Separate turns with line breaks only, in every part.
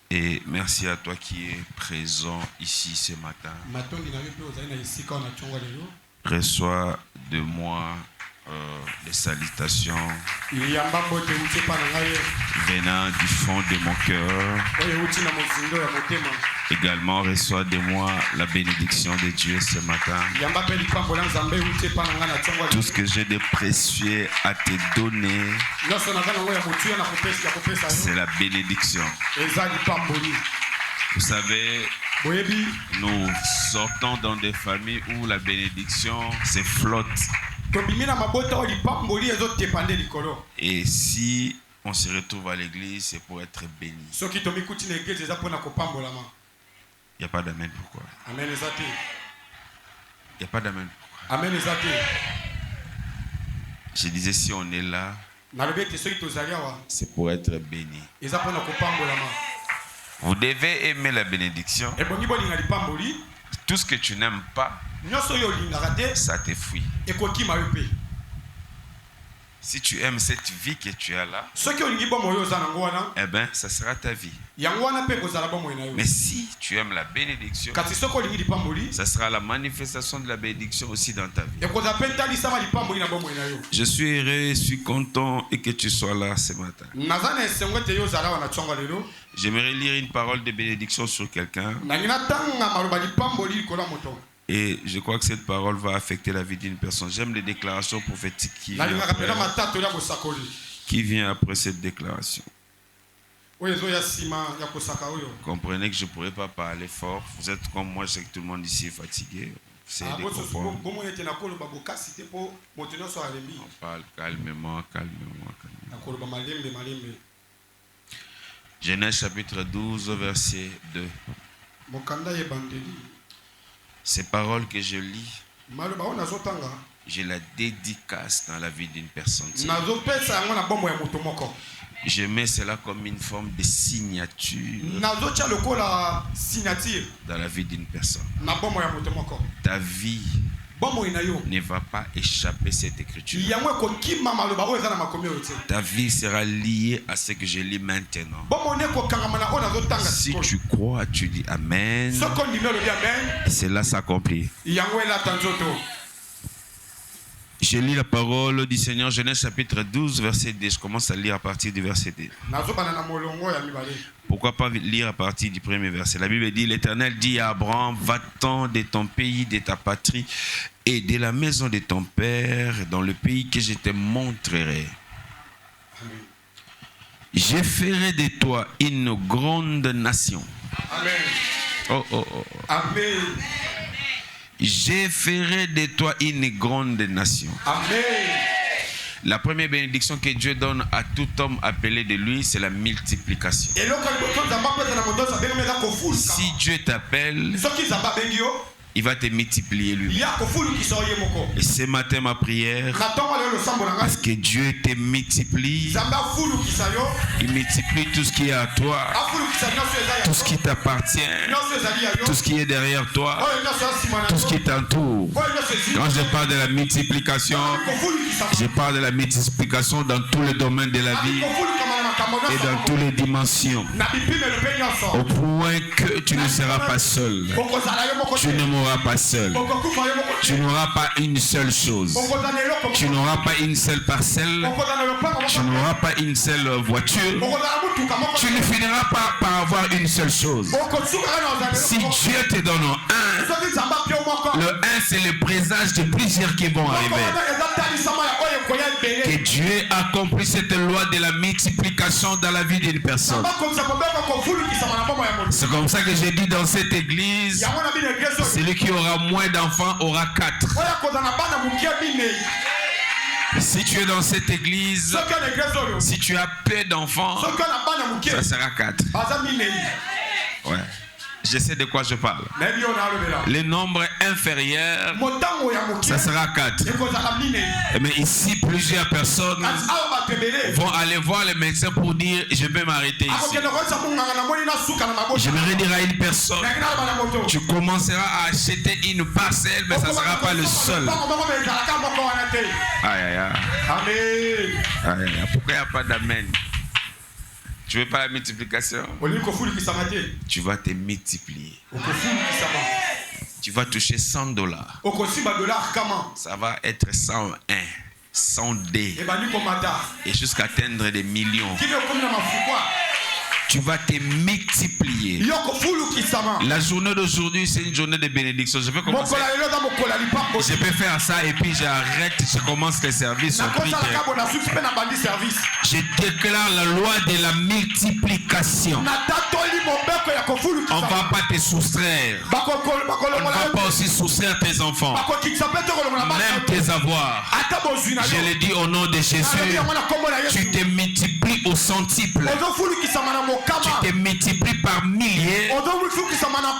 Et merci à toi qui es présent ici ce matin. Reçois de moi les salutations venant du fond de mon cœur. Également, reçois de moi la bénédiction de Dieu ce matin. Tout ce que j'ai de précieux à te donner, c'est la bénédiction. Vous savez, nous sortons dans des familles où la bénédiction se flotte. Et si on se retrouve à l'église, c'est pour être béni. Il n'y a pas d'amen pourquoi. Il n'y a pas d'amen pourquoi. Je disais, si on est là, c'est pour être béni. Vous devez aimer la bénédiction. Tout ce que tu n'aimes pas, ça te fuit. Si tu aimes cette vie que tu as là, eh bien, ça sera ta vie. Mais si tu aimes la bénédiction, ça sera la manifestation de la bénédiction aussi dans ta vie. Je suis heureux, je suis content et que tu sois là ce matin. J'aimerais lire une parole de bénédiction sur quelqu'un. Et je crois que cette parole va affecter la vie d'une personne. J'aime les déclarations prophétiques qui viennent après cette déclaration. Comprenez que je ne pourrais pas parler fort. Vous êtes comme moi, je sais que tout le monde ici est fatigué. On parle calmement. Genèse chapitre 12, verset 2. Ces paroles que je lis, je la dédicace dans la vie d'une personne. Je mets cela comme une forme de signature dans la vie d'une personne. Ta vie ne va pas échapper cette écriture. Ta vie sera liée à ce que je lis maintenant. Si tu crois, tu dis Amen. Cela s'accomplit. Je lis la parole du Seigneur, Genèse chapitre 12, verset 2. Je commence à lire à partir du verset 2. Pourquoi pas lire à partir du premier verset? La Bible dit, l'Éternel dit à Abraham, va-t'en de ton pays, de ta patrie et de la maison de ton père dans le pays que je te montrerai. Je ferai de toi une grande nation.
Amen.
Oh.
Amen.
Je ferai de toi une grande nation.
Amen.
La première bénédiction que Dieu donne à tout homme appelé de lui, c'est la multiplication. Si Dieu t'appelle, il va te multiplier lui. Et ce matin, ma prière, parce que Dieu te multiplie, il multiplie tout ce qui est à toi, tout ce qui t'appartient, tout ce qui est derrière toi, tout ce qui t'entoure. Quand je parle de la multiplication, je parle de la multiplication dans tous les domaines de la vie et dans toutes les dimensions, au point que tu ne seras pas seul. Tu ne mourras pas seul. Tu n'auras pas une seule chose. Tu n'auras pas une seule parcelle. Tu n'auras pas une seule voiture. Tu ne finiras pas par avoir une seule chose. Si Dieu te donne un, le un c'est le présage de plusieurs qui vont arriver. Que Dieu accomplit cette loi de la multiplication dans la vie d'une personne. C'est comme ça que j'ai dit dans cette église, celui qui aura moins d'enfants aura 4. Si tu es dans cette église, si tu as peu d'enfants, ça sera 4. Ouais. Je sais de quoi je parle. Le nombre inférieur, ça sera 4. Mais ici, plusieurs personnes vont aller voir les médecins pour dire je vais m'arrêter ici. J'aimerais dire à une personne, tu commenceras à acheter une parcelle, mais ça ne sera pas le seul. Aïe. Pourquoi il n'y a pas d'amen? Tu veux pas la multiplication? Tu vas te multiplier. Tu vas toucher $100. Ça va être 101, 100 et jusqu'à atteindre des millions. Tu vas te multiplier. La journée d'aujourd'hui, c'est une journée de bénédiction. Je vais commencer. Je peux faire ça et puis j'arrête, je commence les services. Je déclare la loi de la multiplication. On ne va pas te soustraire. On ne va pas aussi soustraire tes enfants. Même tes avoirs. Je le dis au nom de Jésus. Tu te multiplies au centuple. Tu te multiplies par milliers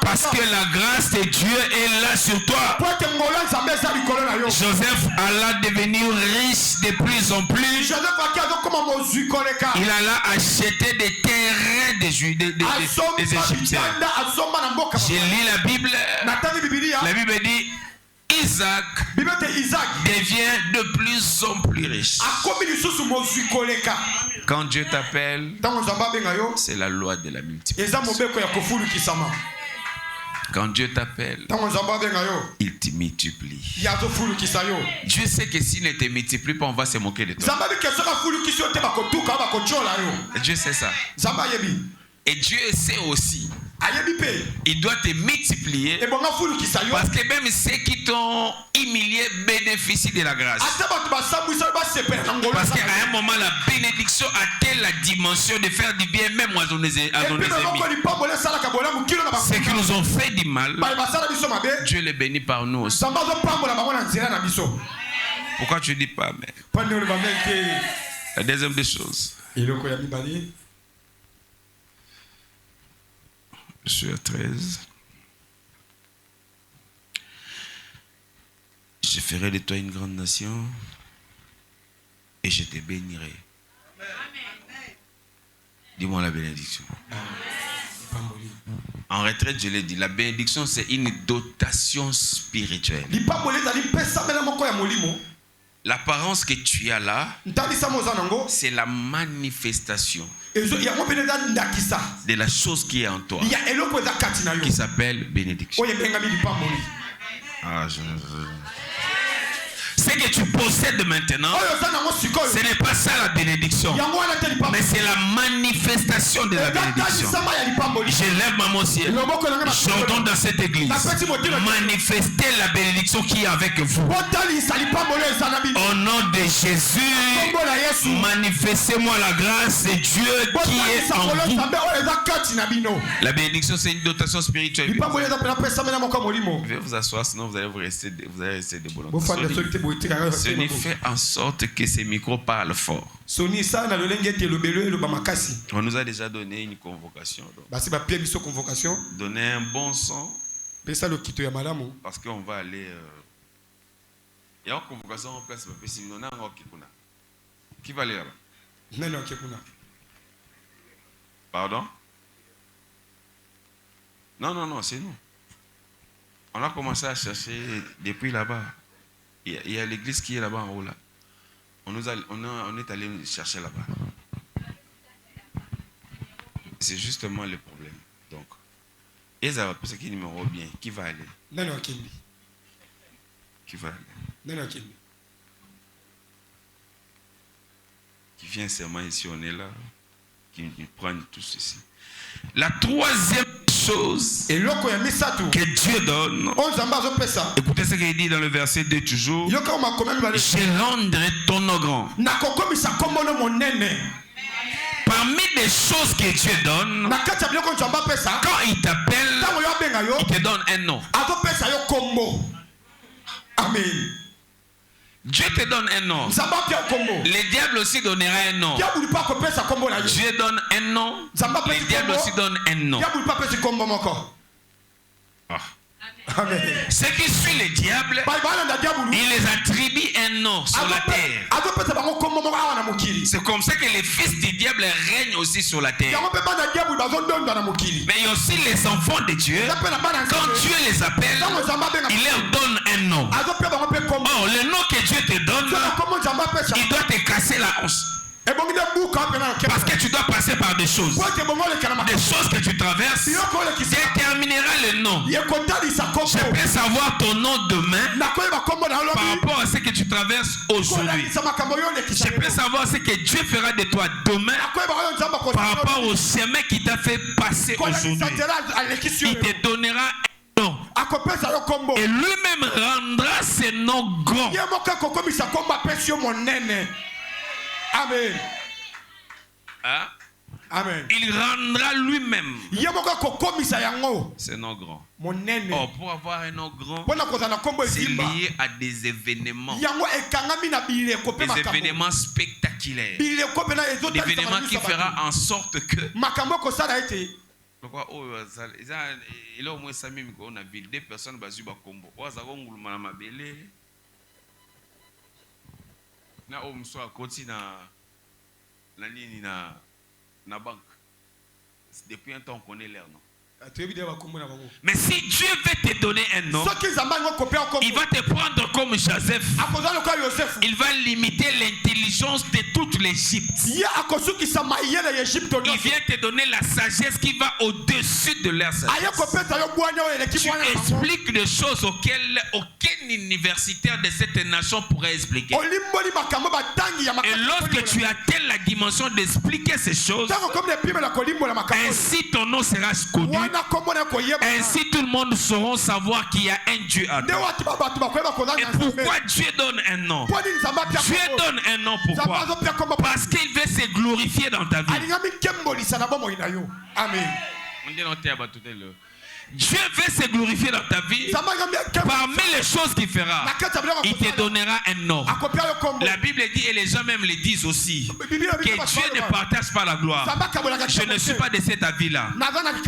parce que la grâce de Dieu est là sur toi. Joseph alla devenir riche de plus en plus. Il alla acheter des terrains des Égyptiens. J'ai lu la Bible. La Bible dit Isaac devient de plus en plus riche. Quand Dieu t'appelle, c'est la loi de la multiplication. Quand Dieu t'appelle, il te multiplie. Dieu sait que s'il ne te multiplie pas, on va se moquer de toi. Dieu sait ça. Et Dieu sait aussi. Il doit te multiplier parce que même ceux qui t'ont humilié bénéficient de la grâce. Parce qu'à un moment, la bénédiction atteint la dimension de faire du bien même à nos ennemis. Ceux qui nous ont fait du mal, Dieu les bénit par nous aussi. Pourquoi tu ne dis pas mais? La deuxième des choses. Je suis à 13. Je ferai de toi une grande nation et je te bénirai. Dis-moi la bénédiction. En retraite, je l'ai dit, la bénédiction c'est une dotation spirituelle. L'apparence que tu as là, c'est la manifestation de la chose qui est en toi, qui s'appelle bénédiction. Ce que tu possèdes maintenant, ce n'est pas ça la bénédiction, mais c'est la manifestation de la bénédiction. Je lève ma main au ciel, j'ordonne dans cette église, manifestez la bénédiction qui est avec vous. Au nom de Jésus, manifestez-moi la grâce de Dieu qui est en vous. La bénédiction, c'est une dotation spirituelle. Veuillez vous asseoir, sinon vous allez rester debout. Sony fait en sorte que ces micros parlent fort. On nous a déjà donné une convocation. Donner un bon son. Parce qu'on va aller. Il y a une convocation en place. Qui va aller là-bas? Pardon? Non, c'est nous. On a commencé à chercher depuis là-bas. Il y a l'église qui est là-bas en haut là. On est allé chercher là-bas. C'est justement le problème. Donc, et ça va penser qu'il numéro bien. Qui va aller? Qui va aller? Qui vient seulement ici, on est là. Qui prend tout ceci. La troisième chose que Dieu donne, écoutez ce qu'il dit dans le verset 2 toujours, je rendrai ton nom grand. Parmi les choses que Dieu donne, quand il t'appelle, il te donne un nom. Amen. Dieu te donne un nom. Le diable aussi donnera un nom. Dieu donne un nom. Le diable aussi donne un nom. Ce qui suit le diable, il les attribue un nom sur la terre. C'est comme ça que les fils du diable règnent aussi sur la terre. Mais il y a aussi les enfants de Dieu. Quand Dieu les appelle, il leur donne un nom. Oh, le nom que Dieu te donne, il doit te casser la hanche. Parce que tu dois passer par des choses. Des choses que tu traverses déterminera le nom. Je peux savoir ton nom demain par rapport à ce que tu traverses aujourd'hui. Je peux savoir ce que Dieu fera de toi demain par rapport au chemin qui t'a fait passer aujourd'hui. Il te donnera un nom. Et lui-même rendra ses noms grands.
Amen.
Hein?
Amen.
Il rendra lui-même ses noms grands. Oh, pour avoir un nom grand, c'est lié à des événements. Des événements spectaculaires. Des événements qui fera en sorte que il a au moins 5 000 on a vu 2 personnes basu bakombo. Na o mso akoti na nini na banque. Depuis un temps on connaît leur nom. Mais si Dieu veut te donner un nom, il va te prendre comme Joseph. Il va limiter l'intelligence de toute l'Égypte. Il vient te donner la sagesse qui va au-dessus de leur sagesse. Tu expliques des choses auxquelles aucun universitaire de cette nation pourrait expliquer. Et lorsque tu atteins la dimension d'expliquer ces choses, ainsi ton nom sera connu. Ainsi tout le monde saura savoir qu'il y a un Dieu à toi. Et pourquoi Dieu donne un nom? Dieu donne un nom pourquoi? Parce qu'il veut se glorifier dans ta vie.
Amen.
On dit non, tu as battu le. Dieu veut se glorifier dans ta vie. Parmi les choses qu'il fera, il te donnera un nom. La Bible dit, et les gens même le disent aussi, que Dieu ne partage pas la gloire. Je ne suis pas de cet avis-là.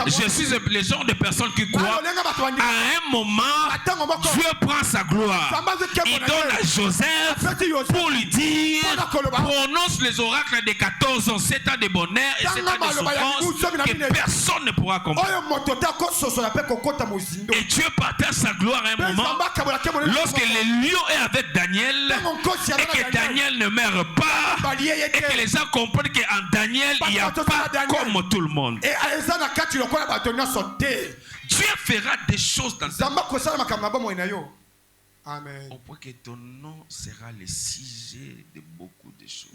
Je suis le genre de personne qui croit à un moment, Dieu prend sa gloire. Il donne à Joseph pour lui dire, prononce les oracles de 14 ans, 7 ans de bonheur et 7 ans de souffrance que personne ne pourra comprendre. Et Dieu partage sa gloire à un moment lorsque le lion est avec Daniel et que Daniel ne meurt pas et que les gens comprennent qu'en Daniel il n'y a pas comme tout le monde. Dieu fera des choses dans ta vie.
Amen.
Au point que ton nom sera le sujet de beaucoup de choses.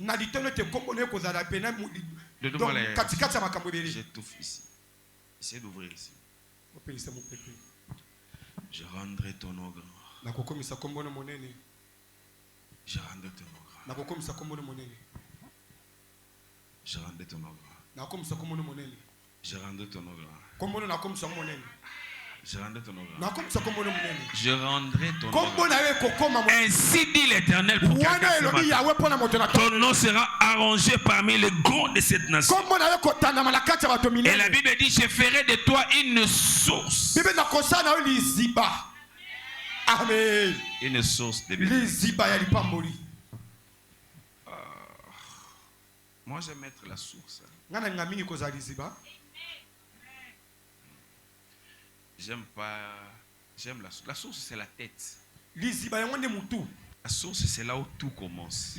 J'étouffe ici. Essayez d'ouvrir ici. Je rendrai ton nom grand. Je rendrai ton nom grand. Je rendrai ton nom grand. Je rendrai ton nom grand. Je rendrai ton nom grand. Je rendrai ton nom. Ainsi dit l'Éternel pour ton nom sera arrangé parmi les grands de cette nation. Et la Bible dit, je ferai de toi une source.
Amen.
Une source de bénédiction. Moi j'aime mettre la source. J'aime pas. J'aime la source. La source, c'est la tête. La source, c'est là où tout commence.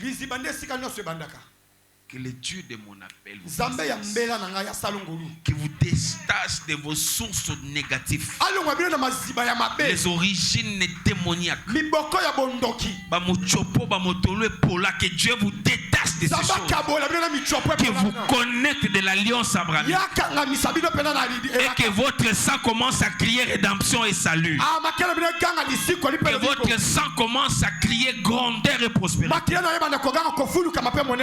Que le Dieu de mon appel vous qui vous détache de vos sources négatives. Les origines démoniaques. Que Dieu vous détache de ces choses. Que vous connecte de l'alliance abrahamique. Et que votre sang commence à crier rédemption et salut. Que votre sang commence à crier grandeur et prospérité.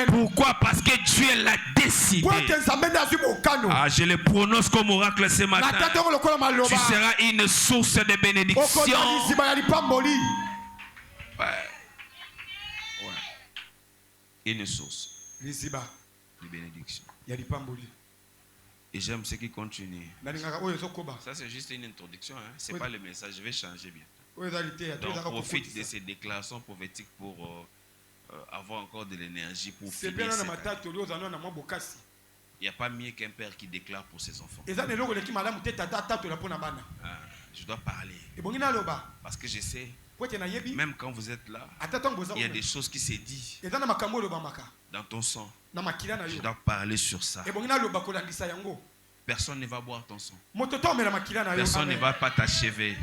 Pourquoi? Parce que Dieu l'a décidé. Ah, je le prononce comme oracle ce matin. Tu seras une source de bénédiction. Ouais. Une source de bénédiction. Et j'aime ce qui continue. Ça, c'est juste une introduction. Hein? Ce n'est pas le message. Je vais changer bien. Donc, profite de ces déclarations prophétiques pour avoir encore de l'énergie pour finir cette année. Il n'y a pas mieux qu'un père qui déclare pour ses enfants. Je dois parler. Parce que je sais Même quand vous êtes là, il y a des choses qui se disent dans ton sang. Je dois parler sur ça. Personne ne va boire ton sang. Personne ne va pas t'achever.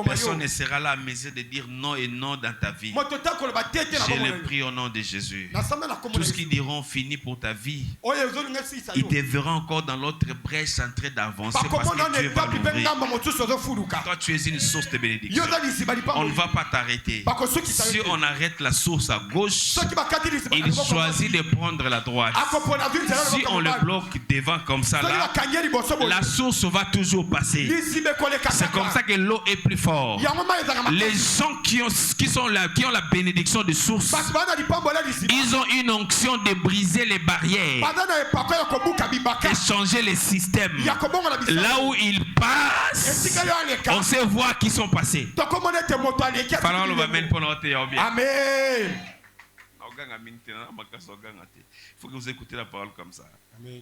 Personne ne sera là à mesure de dire non et non dans ta vie. J'ai le prie au nom de Jésus. Tout ce qu'ils diront finit pour ta vie. Ils te verront encore dans l'autre brèche en train d'avancer parce que Dieu va l'ouvrir. Toi, tu es une source de bénédiction. On ne va pas t'arrêter. Si on arrête la source à gauche, il choisit de prendre la droite. Si on le bloque devant comme ça là, la source va toujours passer. C'est comme ça que l'eau est plus forte. Les gens qui sont là, qui ont la bénédiction de source, ils ont une onction de briser les barrières, de changer les systèmes. Là où ils passent, on sait voir qui sont passés.
Amen.
Il faut que vous écoutez la parole comme ça.
Amen.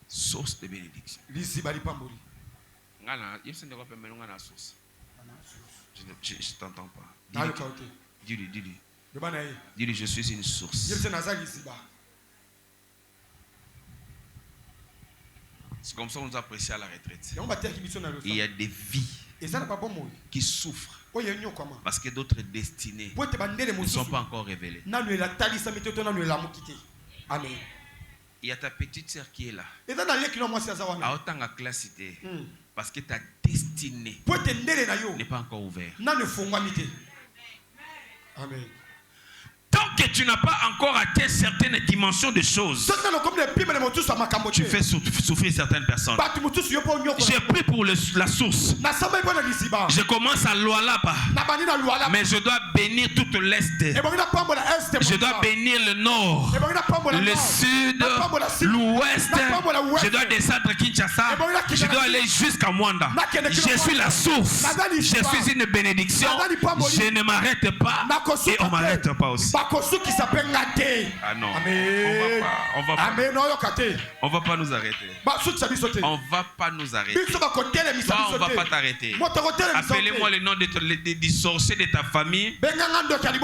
Source de bénédiction. Je t'entends pas. Dis-lui. Dis-lui, je suis une source. C'est comme ça qu'on nous apprécie à la retraite. Il y a des vies qui souffrent parce que d'autres destinées ne sont pas encore révélées.
Amen.
Il y a ta petite sœur qui est là. À autant à classe parce que ta destinée n'est pas encore ouverte.
Amen.
Tant que tu n'as pas encore atteint certaines dimensions de choses, tu fais souffrir certaines personnes. J'ai pris pour la source. Je commence à Lualaba, mais je dois bénir toute l'Est. Je dois bénir le Nord, le Sud, l'Ouest. Je dois descendre à Kinshasa. Je dois aller jusqu'à Mwanda. Je suis la source. Je suis une bénédiction. Je ne m'arrête pas et on ne m'arrête pas aussi. Ah non.
Amen.
On va pas nous arrêter. On va pas nous arrêter. Toi, on va pas t'arrêter. Appelez-moi le nom du sorcier de ta famille.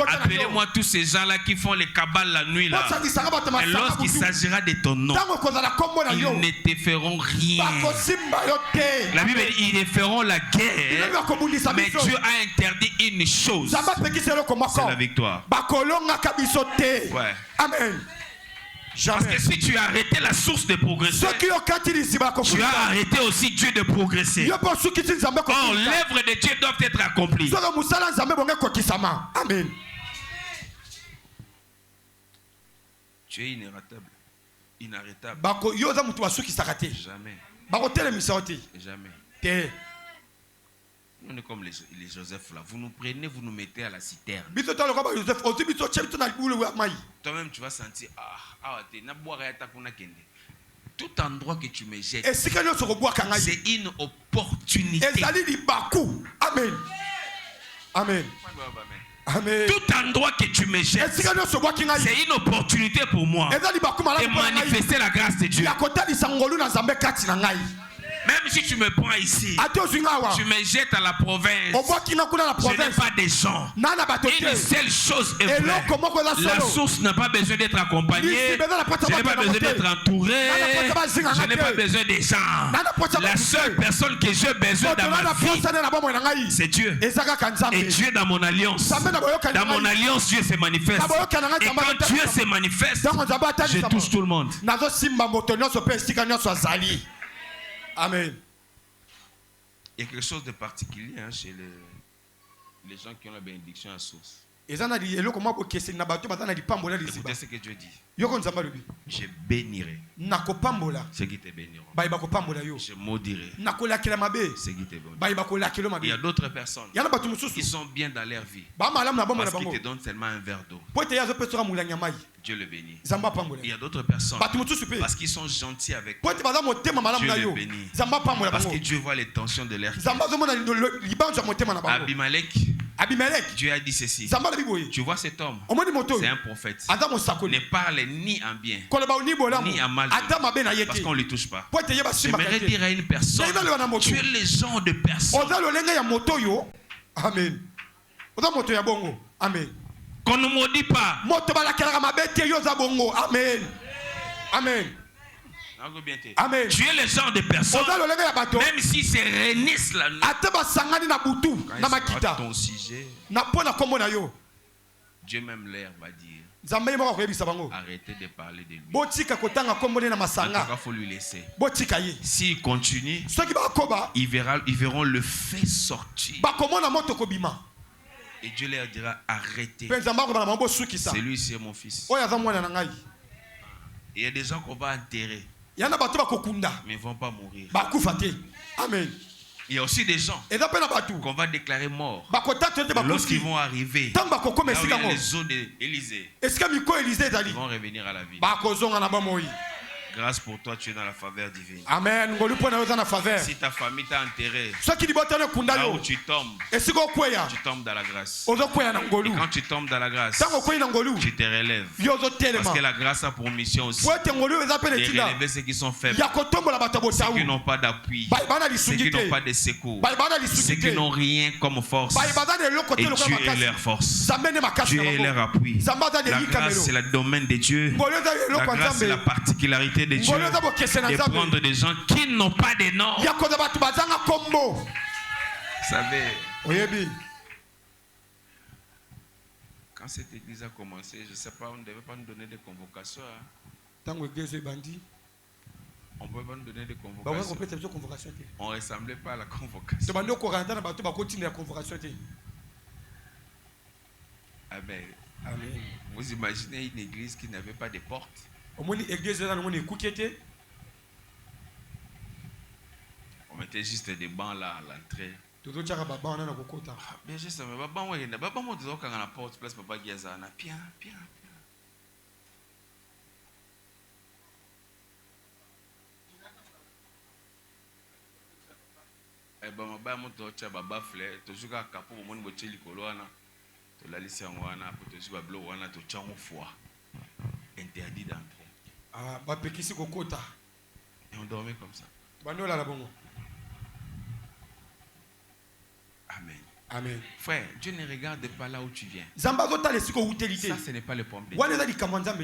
Appelez-moi tous ces gens-là qui font les cabales la nuit là. Et lorsqu'il s'agira de ton nom, ils ne te feront rien. La Bible dit ils ne feront la guerre. Mais Dieu a interdit une chose. C'est la victoire. Ouais.
Amen.
Parce que si tu as arrêté la source de progresser, tu as arrêté aussi Dieu de progresser. Or, l'œuvre de Dieu doit être accomplie.
Amen.
Tu es inarrêtable. Inarrêtable. Jamais. Jamais. On est comme les Joseph là. Vous nous prenez, vous nous mettez à la citerne. Toi-même, tu vas sentir tout endroit que tu me jettes, c'est une opportunité.
Amen. Amen. Amen.
Tout endroit que tu me jettes, c'est une opportunité pour moi de manifester la grâce de Dieu. Même si tu me prends ici, tu me jettes à la province, je n'ai pas de gens. Une seule chose est vraie. La source n'a pas besoin d'être accompagnée. Je n'ai pas besoin d'être entouré. Je n'ai pas besoin des gens. La seule personne que j'ai besoin dans ma vie, c'est Dieu. Et Dieu dans mon alliance. Dans mon alliance, Dieu se manifeste. Et quand Dieu se manifeste, je touche tout le monde.
Amen.
Il y a quelque chose de particulier chez les gens qui ont la bénédiction à source.
Écoutez
ce que Dieu dit. Je bénirai ceux qui te béniront. Je maudirai ceux qui te béniront. Il y a d'autres personnes qui sont bien dans leur vie parce qu'ils te donnent seulement un verre d'eau. Dieu le bénit. Il y a d'autres personnes parce qu'ils sont gentils avec toi. Dieu le bénit. Parce que Dieu voit les tensions de leur cœur. Abimelech, Dieu a dit ceci. Tu vois cet homme, c'est un prophète. Ne parle ni en bien ni en mal parce qu'on ne le touche pas. J'aimerais dire à une personne, tu es le genre de personne
Amen. Amen.
Qu'on ne maudit pas.
Amen. Amen. Amen.
Tu es le genre de personne, même si c'est renisse la nuit, quand ton sujet, Dieu même l'air va dire, arrêtez de parler de lui. En tout cas, il faut lui laisser. S'il continue, ils verront le feu sortir. Et Dieu leur dira, arrêtez. C'est lui, c'est mon fils. Il y a des gens qu'on va enterrer, mais ils ne vont pas mourir.
Amen.
Il y a aussi des gens qu'on va déclarer morts. Lorsqu'ils vont arriver, là où il y a les eaux d'Élysée, ils vont revenir à la vie. Grâce pour toi, tu es dans la faveur divine.
Amen.
Si ta famille t'a enterré, là où tu tombes dans la grâce. Et quand tu tombes dans la grâce, tu te relèves. Parce que la grâce a pour mission aussi de relever ceux qui sont faibles, ceux qui n'ont pas d'appui, ceux qui n'ont pas de secours, ceux qui n'ont rien comme force. Et Dieu est leur force. Dieu est leur appui. La grâce, c'est le domaine de Dieu. La grâce, c'est la particularité de Dieu, de prendre des gens qui n'ont pas de nom. Vous savez, quand cette église a commencé, je ne sais pas, on ne devait pas nous donner des convocations. On ne pouvait pas nous donner des convocations. On ne ressemblait pas à la convocation. Amen. Amen. Vous imaginez une église qui n'avait pas de porte? On mettait juste des bancs là à l'entrée. Bien juste, mais papa moi quand on a porte place papa Giazana, bien. Eh ben ma mo to cha baba fleur, to juka kapo mo mo cheli kolwana. To la lisi ngwana, to juka blo wana to chango foi. Interdit d'entrer. Et on dormait comme ça. Amen.
Amen.
Frère, Dieu ne regarde pas là où tu viens. Ça, ce n'est pas le problème de Dieu.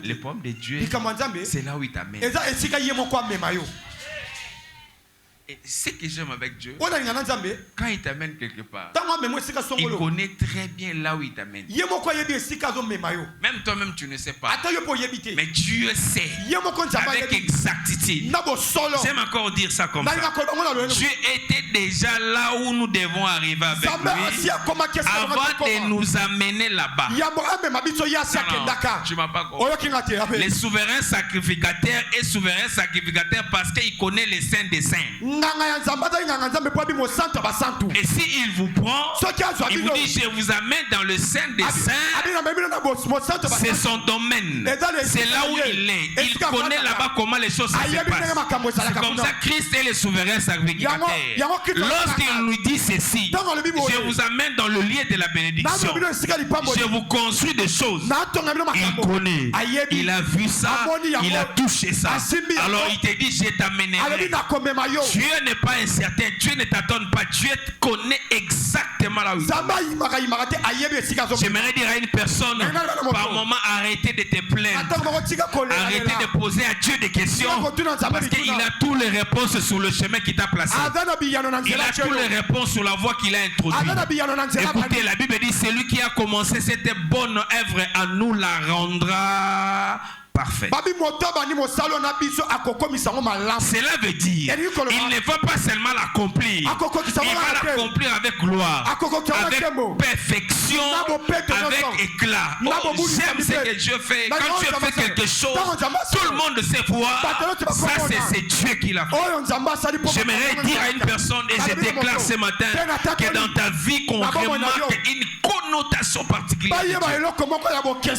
Le problème de Dieu, c'est là où il t'amène. Et ce que j'aime avec Dieu, quand il t'amène quelque part, il connaît très bien là où il t'amène. Même toi-même, tu ne sais pas. Mais Dieu sait avec exactitude. J'aime encore dire ça comme ça. Dieu était déjà là où nous devons arriver avec lui avant de nous amener là-bas. Tu m'as pas compris. Le souverain sacrificateur est souverain sacrificateur parce qu'il connaît les saints des saints. Et s'il vous prend, il vous dit je vous amène dans le sein des saints. C'est son domaine. C'est là où il est. Il connaît là-bas comment les choses se passent. C'est comme ça Christ est le souverain sacrificateur. Lorsqu'il nous dit ceci, je vous amène dans le lieu de la bénédiction, je vous construis des choses. Il connaît. Il a vu ça. Il a touché ça. Alors il te dit je t'amènerai. Dieu n'est pas incertain, Dieu ne t'attend pas, Dieu connaît exactement là où il est. J'aimerais dire à une personne, par moment, arrêtez de te plaindre, arrêtez de poser à Dieu des questions, parce qu'il a toutes les réponses sur le chemin qu'il t'a placé. Il a toutes les réponses sur la voie qu'il a introduite. Écoutez, la Bible dit, celui qui a commencé cette bonne œuvre à nous la rendra parfait. Cela veut dire il ne va pas seulement l'accomplir, il va l'accomplir avec gloire, avec perfection, avec éclat. Oh, j'aime ce que Dieu fait. Quand Dieu fait quelque chose, tout le monde sait voir. Ça, c'est Dieu qui l'a fait. J'aimerais dire à une personne, et je déclare ce matin, que dans ta vie, qu'on remarque une connotation particulière de Dieu.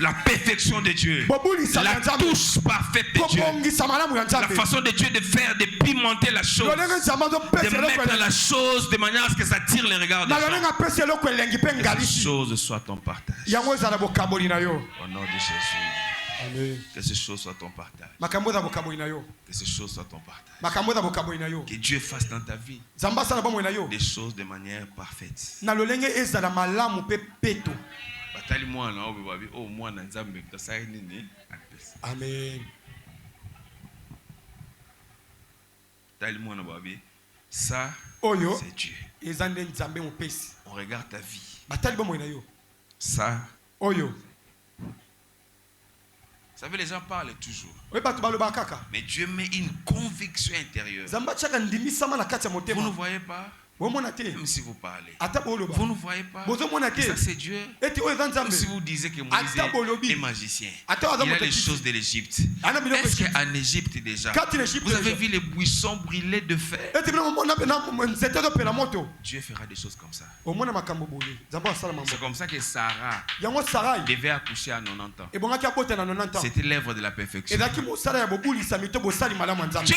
La perfection de Dieu, la touche parfaite de Dieu, la façon de Dieu de faire, de pimenter la chose, de mettre la chose de manière à ce que ça tire les regards des gens. Que cette chose soit ton partage. Au nom de Jésus.
Amen.
Que ces choses soient ton partage. Que ces choses soient ton partage. Que Dieu fasse dans ta vie des choses de manière parfaite.
Amen.
Ça, c'est Dieu. On regarde ta vie. Ça, vous savez, les gens parlent toujours. Mais Dieu met une conviction intérieure. Vous ne voyez pas? Même si vous parlez, vous ne voyez pas? Ça, c'est Dieu. Même si vous disiez que Moïse est magicien, il a les choses de l'Égypte. Est-ce qu'en Égypte déjà, vous avez vu les buissons brûlés de fer? Dieu fera des choses comme ça. C'est comme ça que Sarah devait accoucher à 90 ans. C'était l'œuvre de la perfection. Dieu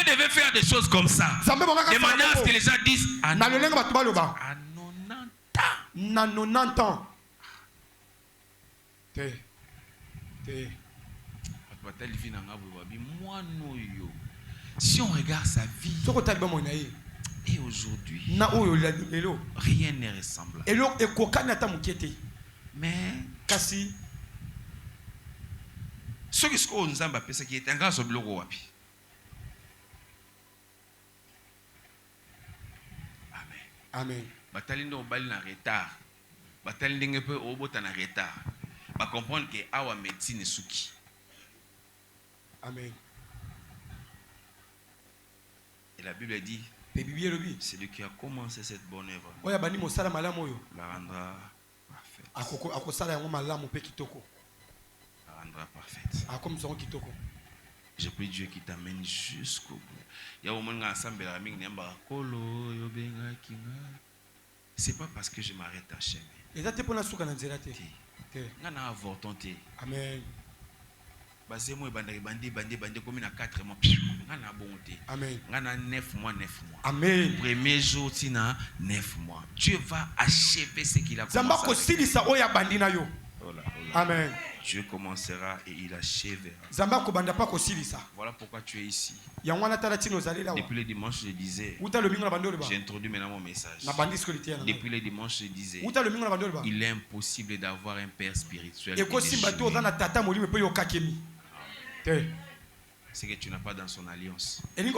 devait faire des choses comme ça, de manière à ce que les gens disent à 90 ans.
Na 90 ans.
Si on regarde sa vie et aujourd'hui, rien n'est ressemblable. Mais ce que nous avons fait, c'est qu'il est un grand bloc.
Amen.
Batali no bali na retard. Batali ndenge pe obota na retard. Ba comprendre que awa médecine suki.
Amen.
Et la Bible dit, c'est lui qui a commencé cette bonne œuvre. La rendra parfaite. La rendra parfaite. Je prie Dieu qui t'amène jusqu'au bout. C'est pas parce que je m'arrête à chemin.
Amen.
Amen. 9 mois.
Amen.
Premier jour, 9 mois. Dieu va achever ce qu'il a commencé.
Amen.
Dieu commencera et il achèvera. Voilà pourquoi tu es ici. Depuis le dimanche, je disais, j'ai introduit maintenant mon message. Depuis le dimanche, je disais, il est impossible d'avoir un père spirituel. C'est que tu n'as pas dans son alliance. Si tu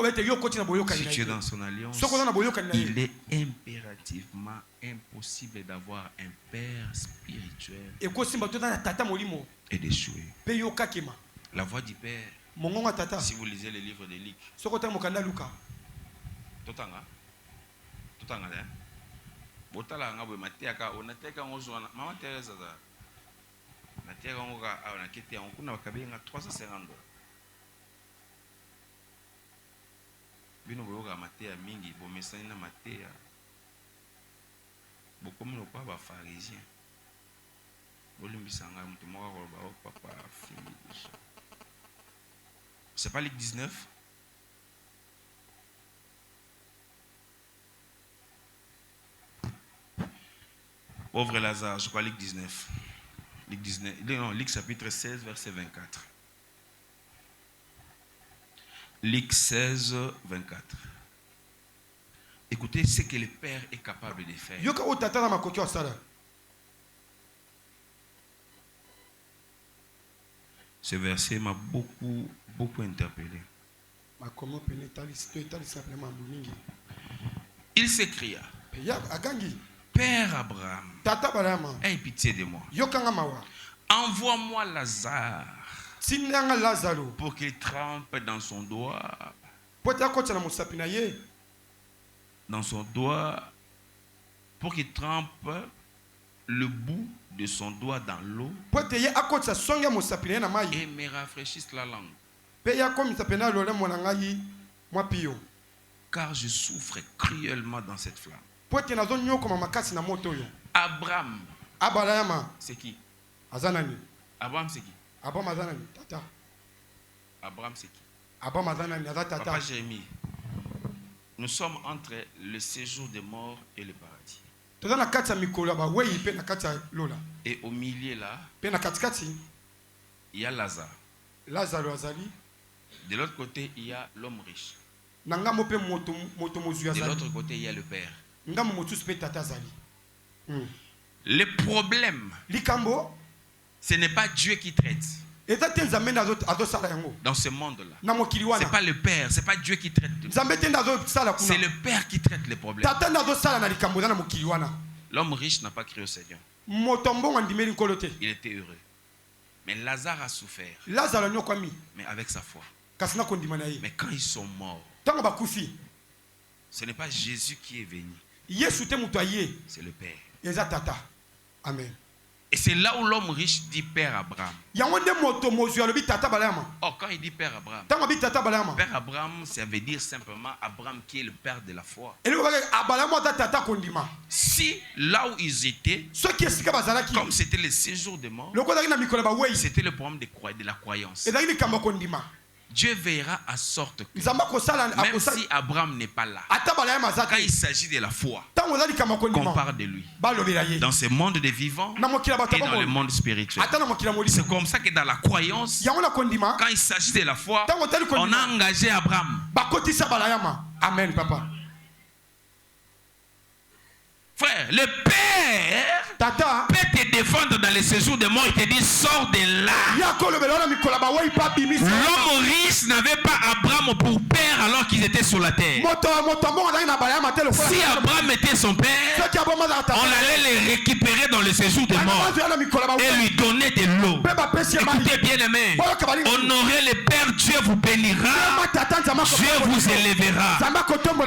es dans son alliance, il est impérativement impossible d'avoir un père spirituel et d'échouer. La voix du père, si vous lisez le livre de Luc, bino boyoka matea mingi bomesani na matea bokomi lokola ba pharisien bolimbisanga mutu moko akoloba o papa fini. C'est pas Luc 19? Pauvre Lazare, je crois Luc 19. Luc chapitre 16 verset 24. Luc 16, 24. Écoutez ce que le Père est capable de faire. Ce verset m'a beaucoup interpellé. Il s'écria, Père Abraham, aie pitié de moi. Envoie-moi Lazare pour qu'il trempe dans son doigt. Pour qu'il trempe le bout de son doigt dans l'eau et me rafraîchisse la langue. Car je souffre cruellement dans cette flamme. Abraham, c'est qui? Abraham, c'est qui? Abraham, c'est qui? Papa Jérémie, nous sommes entre le séjour des morts et le paradis. Et au milieu là, il y a Lazare. De l'autre côté, il y a l'homme riche. De l'autre côté, il y a le père. Le problème, ce n'est pas Dieu qui traite. Dans ce monde-là, ce n'est pas le père, ce n'est pas Dieu qui traite. C'est le père qui traite les problèmes. L'homme riche n'a pas crié au Seigneur. Il était heureux. Mais Lazare a souffert. Mais avec sa foi. Mais quand ils sont morts, ce n'est pas Jésus qui est venu. C'est le Père.
Amen.
Et c'est là où l'homme riche dit Père Abraham. Oh, quand il dit Père Abraham, Père Abraham, ça veut dire simplement Abraham qui est le père de la foi. Si là où ils étaient, comme c'était le séjour des morts, c'était le problème de la croyance. Dieu veillera à sorte que même si Abraham n'est pas là, quand il s'agit de la foi, qu'on parle de lui. Dans ce monde des vivants et dans le monde spirituel. C'est comme ça que dans la croyance, quand il s'agit de la foi, on a engagé Abraham.
Amen, papa.
Frère, le Père peut te défendre dans les séjours de mort. Il te dit sors de là. L'homme riche n'avait pas Abraham pour père alors qu'ils étaient sur la terre. Si Abraham était son père, on allait le récupérer dans les séjours de mort et lui donner de l'eau. Écoutez bien aimé, honorez le Père, Dieu vous bénira, Dieu vous élèvera.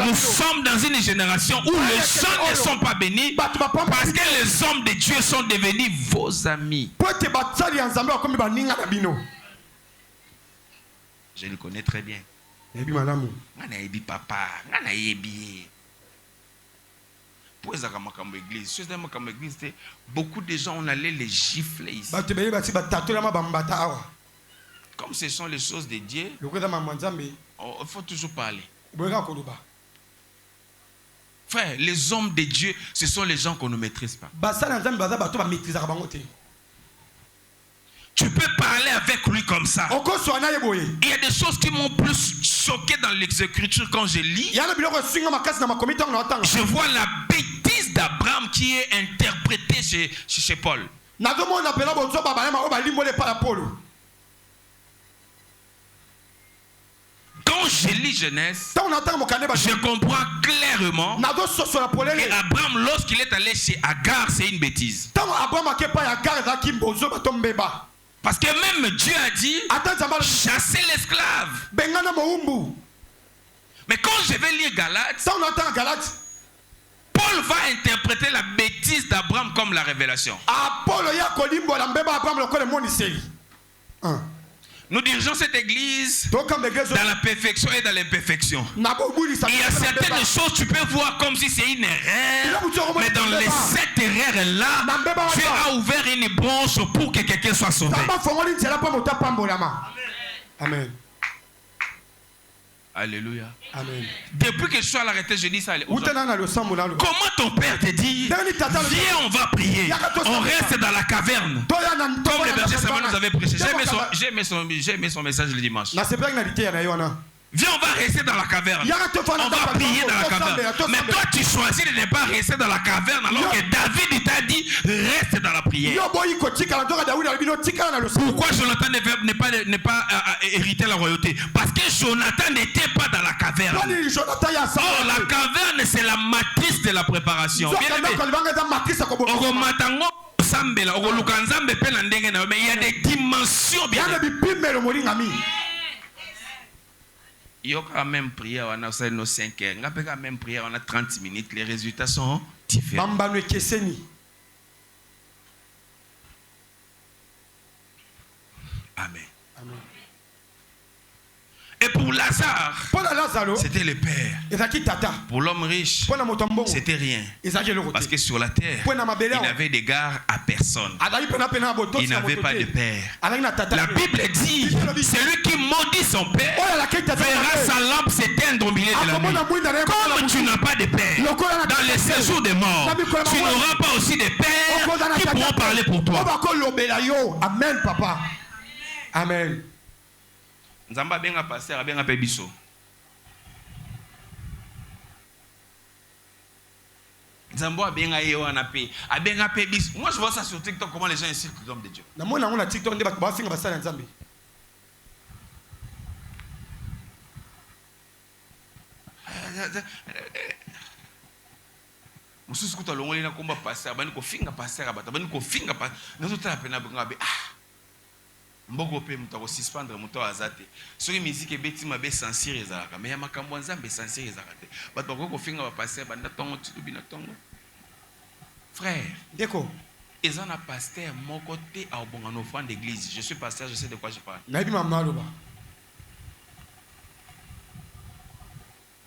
Nous sommes dans une génération où les gens ne sont pas bénis parce que les hommes de Dieu sont devenus vos amis. Je le connais très bien. Papa, beaucoup de gens, on allait les gifler ici. Comme ce sont les choses de Dieu, il faut toujours parler. Frère, les hommes de Dieu, ce sont les gens qu'on ne maîtrise pas. Tu peux parler avec lui comme ça. Il y a des choses qui m'ont plus choqué dans les Écritures quand je lis. Je vois la bêtise d'Abraham qui est interprétée chez Paul. Quand je lis Genèse, je comprends clairement que Abraham, lorsqu'il est allé chez Agar, c'est une bêtise. Parce que même Dieu a dit chasser l'esclave. Mais quand je vais lire Galates, Paul va interpréter la bêtise d'Abraham comme la révélation. Nous dirigeons cette église dans la perfection et dans l'imperfection. Il y a certaines choses que tu peux voir comme si c'est une erreur, mais dans cette erreur-là, Dieu a ouvert une branche pour que quelqu'un soit sauvé.
Amen.
Alléluia.
Amen.
Depuis que je suis à l'arrêté, je dis ça. Comment ton père te dit, viens, on va prier. On reste dans la caverne. Comme le berger Samuel nous avait prêché. J'ai aimé son message le dimanche. Viens, on va rester dans la caverne. On va prier dans la caverne. Mais toi, tu choisis de ne pas rester dans la caverne alors que David t'a dit reste dans la prière. Pourquoi Jonathan n'est pas hérité la royauté? Parce que Jonathan n'était pas dans la caverne. Or, la caverne, c'est la matrice de la préparation. Mais il y a des dimensions bien. Il y a quand même prié, on a 5 heures. On a quand même prié, on a 30 minutes. Les résultats sont différents. Amen.
Amen.
Et pour Lazare, c'était le père. Pour l'homme riche, c'était rien. Parce que sur la terre, il n'avait d'égard à personne. Il n'avait pas de père. La Bible dit, celui qui maudit son père verra sa lampe s'éteindre au milieu de la nuit. Comme tu n'as pas de père, dans les séjours des morts, tu n'auras pas aussi de père qui pourront parler pour toi.
Amen, papa. Amen.
Nzamba benga pasteur, benga pe biso. Nzamba benga yo na pe, benga pe biso. Moi je vois ça sur TikTok comment les gens insultent l'homme de Dieu.
Na mona ngona TikTok ndeba ba finga basala Nzambe.
Mususu kuta longoli na komba pasteur, bani ko finga pasteur abata, bani ko finga pa. Nazo tala pena benga be mboko pe mutako suspendre muto azate. Soki musique ebeti mabe censure ezalaka, mais ya makambo Nzambe censure ezalaka te. Bato bako ko finga ba pasteur banda tongo tubi na tongo. Frère,
Deko.
Ezan a pasteur mon côté à obonga offrande d'église. Je suis pasteur, je sais de quoi je parle.
Na bi mamna loba.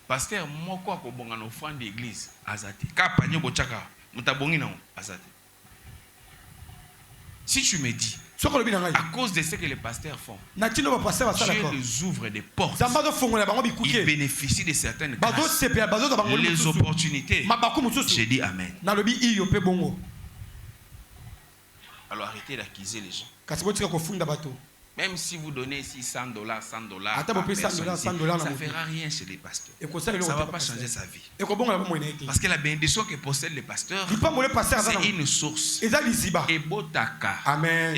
Pasteur moko akobonga na offrande d'église azate. Ka panyo bochaka mutabongi na azate. Si tu me dis à cause de ce que les pasteurs font, Dieu les ouvre des portes. Ils bénéficient de certaines grâces, les opportunités. J'ai dit Amen. Alors arrêtez d'accuser les gens. Même si vous donnez ici $100, ça ne fera rien chez les pasteurs. Ça ne va pas changer sa vie. Parce que la bénédiction que possède les pasteurs, c'est une source. Et botaka.
Amen.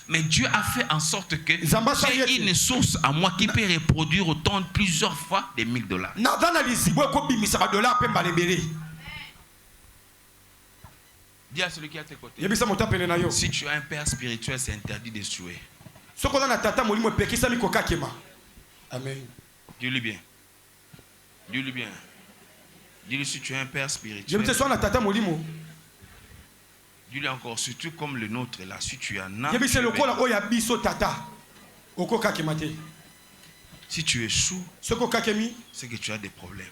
Mais Dieu a fait en sorte que j'ai une source à moi qui peut reproduire autant plusieurs fois des $1000. Dis à celui qui est à tes côtés. Si tu as un père spirituel, c'est interdit de tuer.
Amen.
Dis-lui bien. Dis-lui bien. Dis-lui si tu as un père spirituel. Dis-lui encore, surtout comme le nôtre là, si tu en as. Si tu échoues, c'est que tu as des problèmes.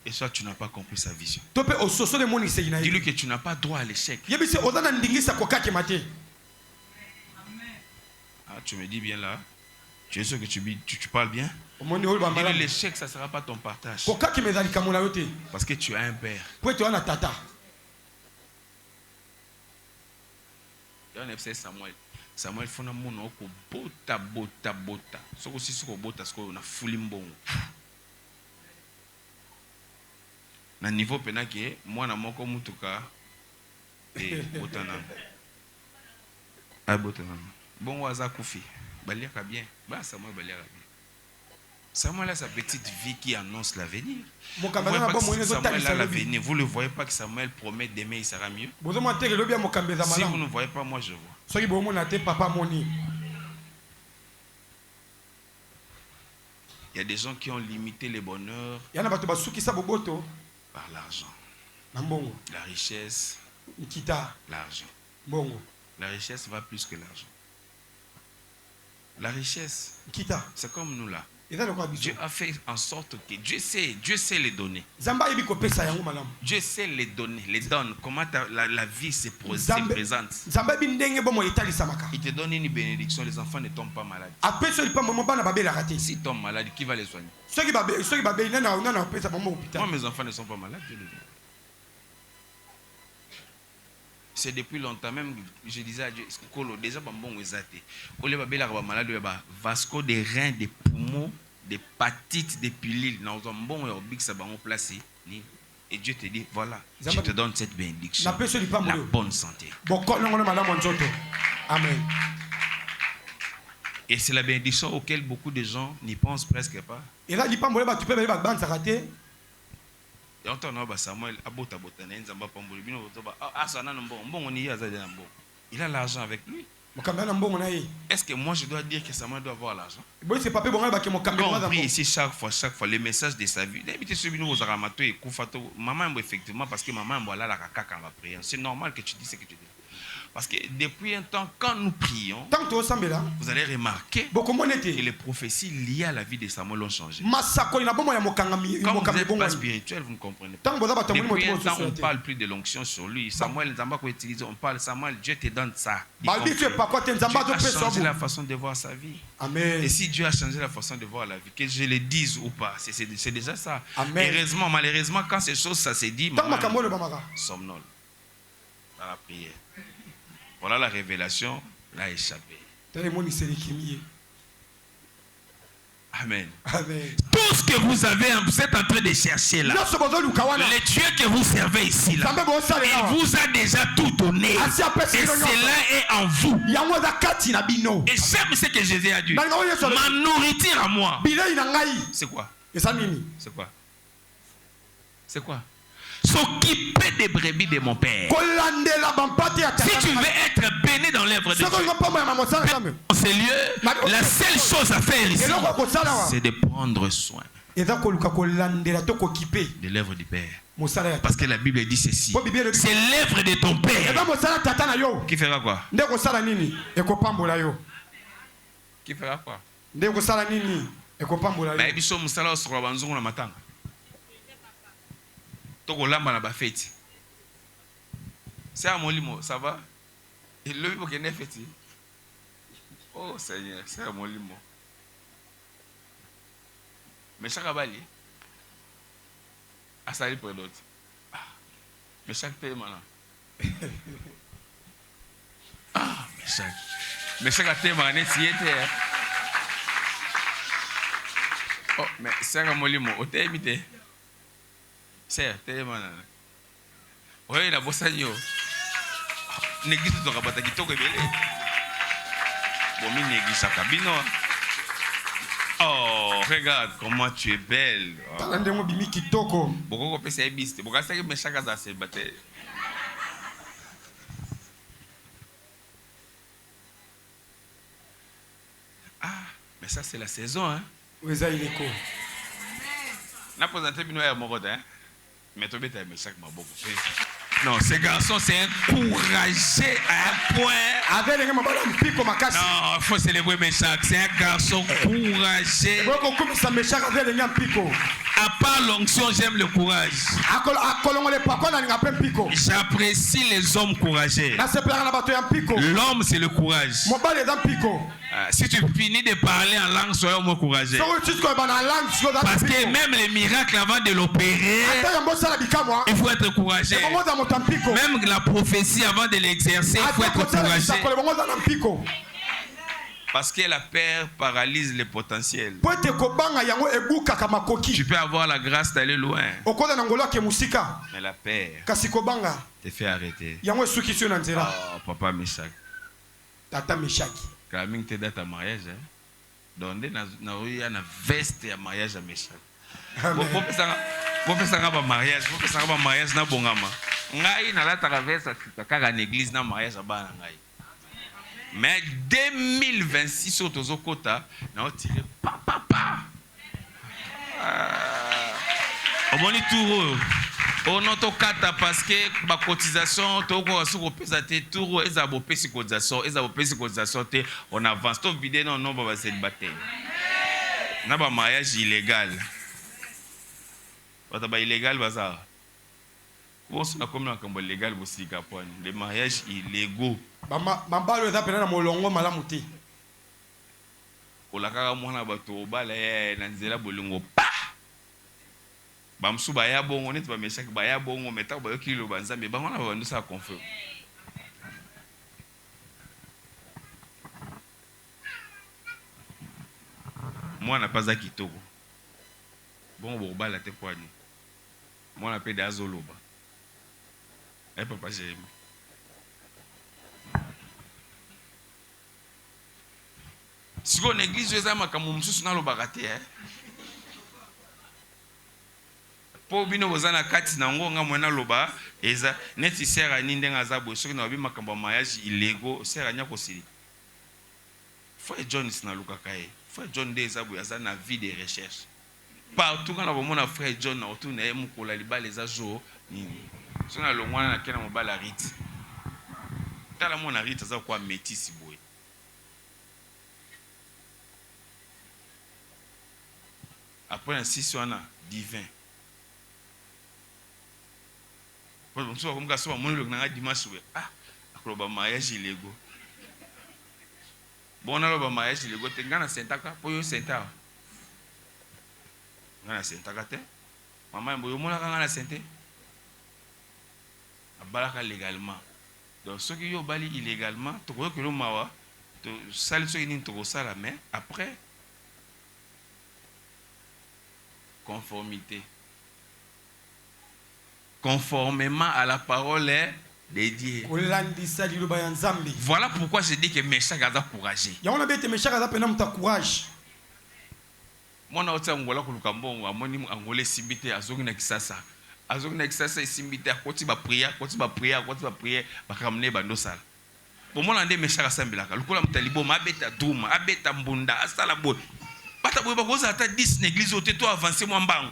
Et soit tu n'as pas compris sa vision. Dis-lui que tu n'as pas droit à l'échec. Ah, tu me dis bien là. Tu es sûr que tu parles bien? Dis-lui l'échec, ça ne sera pas ton partage. Parce que tu as un père. Samuel. Samuel fona mona oko bota. Soko si soko bota soko na fulimbongo. Na niveau pena ke mwana moko mutuka botana. Botana. Bon waza kufi. Baliaka bien. Ba Samuel baliaka bien. Samuel a sa petite vie qui annonce l'avenir. Samuel a l'avenir. Vous ne voyez pas que Samuel promet demain il sera mieux. Si vous ne voyez pas, moi je vois. Il y a des gens qui ont limité le bonheur par l'argent. La richesse. L'argent. La richesse va plus que l'argent. La richesse, c'est comme nous là. Dieu a fait en sorte que Dieu sait les donner. Dieu sait les donner, les donne. Comment la vie se présente. Il te donne une bénédiction, les enfants ne tombent pas malades. S'ils tombent malades, qui va les soigner? Moi, mes enfants ne sont pas malades. C'est depuis longtemps, même je disais à Dieu, déjà, vasco des reins, des poumons, des hépatites, des pilules, et Dieu te dit, voilà, je te donne cette bénédiction, la bonne santé.
Amen.
Et c'est la bénédiction auquel beaucoup de gens n'y pensent presque pas.
Et là, il
a l'argent avec lui. Est-ce que moi je dois dire que Samuel doit avoir l'argent? Quand on prie ici chaque fois, les messages de sa vie. Maman, effectivement, parce que maman, c'est normal que tu dis ce que tu dis. Parce que depuis un temps, quand nous prions, vous allez remarquer que les prophéties liées à la vie de Samuel ont changé. Quand vous n'êtes pas spirituel, vous ne comprenez pas. Depuis un temps, on ne parle plus de l'onction sur lui. Samuel, on parle, Samuel, Dieu te donne ça. Dieu a changé la façon de voir sa vie.
Amen.
Et si Dieu a changé la façon de voir la vie, que je le dise ou pas, c'est déjà ça. Heureusement, malheureusement, quand ces choses, ça se dit, somnole dans la prière. Voilà la révélation l'a échappé. Amen.
Amen.
Tout ce que vous avez, vous êtes en train de chercher là. Le Dieu que vous servez ici là, il vous a déjà tout donné. Et cela est en vous. Et j'aime ce que Jésus a dit. Ma nourriture à moi. C'est quoi? C'est quoi? C'est quoi? S'occuper des brebis de mon Père. Si tu veux être béni dans l'œuvre de Dieu, ces lieux, la seule chose à faire ici, c'est de prendre soin de l'œuvre du Père. Parce que la Bible dit ceci: c'est l'œuvre de ton Père qui fera quoi? Qui fera quoi? C'est à mon limo, ça va? Et le limo qui est fait. Oh Seigneur, c'est à mon limo. Mais chaque abali, à salir pour d'autres. Mais chaque pays maintenant. Ah, mais chaque thème en est était. Oh, mais c'est à mon limo, au thème imité. C'est tellement. Oui, la bossa yo. Néglige ton rabata qui toque belé. Bon, mi néglige sa cabine. Oh, regarde comment tu es belle. Beaucoup de personnes bistent. Beaucoup de personnes me chaque à se battre. Ah, mais ça c'est la saison, hein.
Oui, ça il est cool.
N'a pas présenté bino ya moko hein. Mais tu es méchant, ma beaucoup. Non, ce garçon c'est encouragé à un point. Non, il faut célébrer méchant. C'est un garçon couragé. À part l'onction, j'aime le courage. J'apprécie les hommes courageux. L'homme, c'est le courage. Si tu finis de parler en langue, sois au moins courageux. Parce que même les miracles avant de l'opérer, il faut être courageux. Même la prophétie avant de l'exercer, il faut être courageux. Parce que la peur paralyse le potentiel. Tu peux avoir la grâce d'aller loin, mais la peur te fait arrêter. Oh, papa Meshach.
Tata Meshach.
Quand même tu es ta mariage, donc il y a une veste à mariage à Meshach. Vous faites ça un mariage, vous faites ça un mariage na bongama. Ngai na la traverse kaka en église na mariage à bana ngai. Mais 2026 au Tozokota, na on tire papa. Au moni touro. On noto kata parce que ma cotisation to ko sur pesate touro ezabo pesi cotisation te on avance to vidéo non ba célibataire. Na ba mariage illégal. Ba illégal baza. Bon c'est comme na kambo légal aussi kapone. Les mariages illégaux.
Bambalo eza pena na molongo malamu te.
Olakaka mwana bato bala na nzela bolingo pa. Bamsu baya bongo neti ba Meshach baya bongo meta ba yokilo banzambe bango na bandu sa confirme. Mwana paza kitoko. Bongo bala te kwani. Mwana pe dazoloba. Eh papa j'aime. Si on église eza makambo mususu na lobaka te po bino bozana kati na ngo nga mwana loba eza neti sera ni ndenga za bo soki na babi makambo mariage illégaux sera nya kosili Frère John sina lukaka e Frère John de eza bo eza na vie de recherche partout quand on mona Frère John na autour na mukola libala eza jour nini so na longwana na kena mobala rite tala mona rite za kwa métis boy. Après un 6 on a divin. Pour nous comme ça so mon le na dimanche ah akroba mariage illégaux. Bon na lo ba mariage illégaux te ngana sentaka po yo senta. Ngana sentaka te. Maman mbo yo mona ngana senté. Abalaka légalement. Donc ceux qui ont bali illégalement, tu vois que le mawa, tu sales ceux qui n'ont pas la main. Après, conformité. Conformément à la parole de Dieu. Voilà pourquoi je dis que Meshach a courageux. Moi, je suis Angola Kulukambo, Amoni Angolais Simbité, Azogna Kisasa. Azogna Kisasa, Simbité, Koti ba prière, ba ramener Bandosal. Pour moi, on a Meshach à Sambilaka. Le Koulam Talibo, Mabeta Douma, Abeta Mbunda, Astalabo. Pata Bouba Goza, t'as 10 églises au této avancé, moi, Mbang.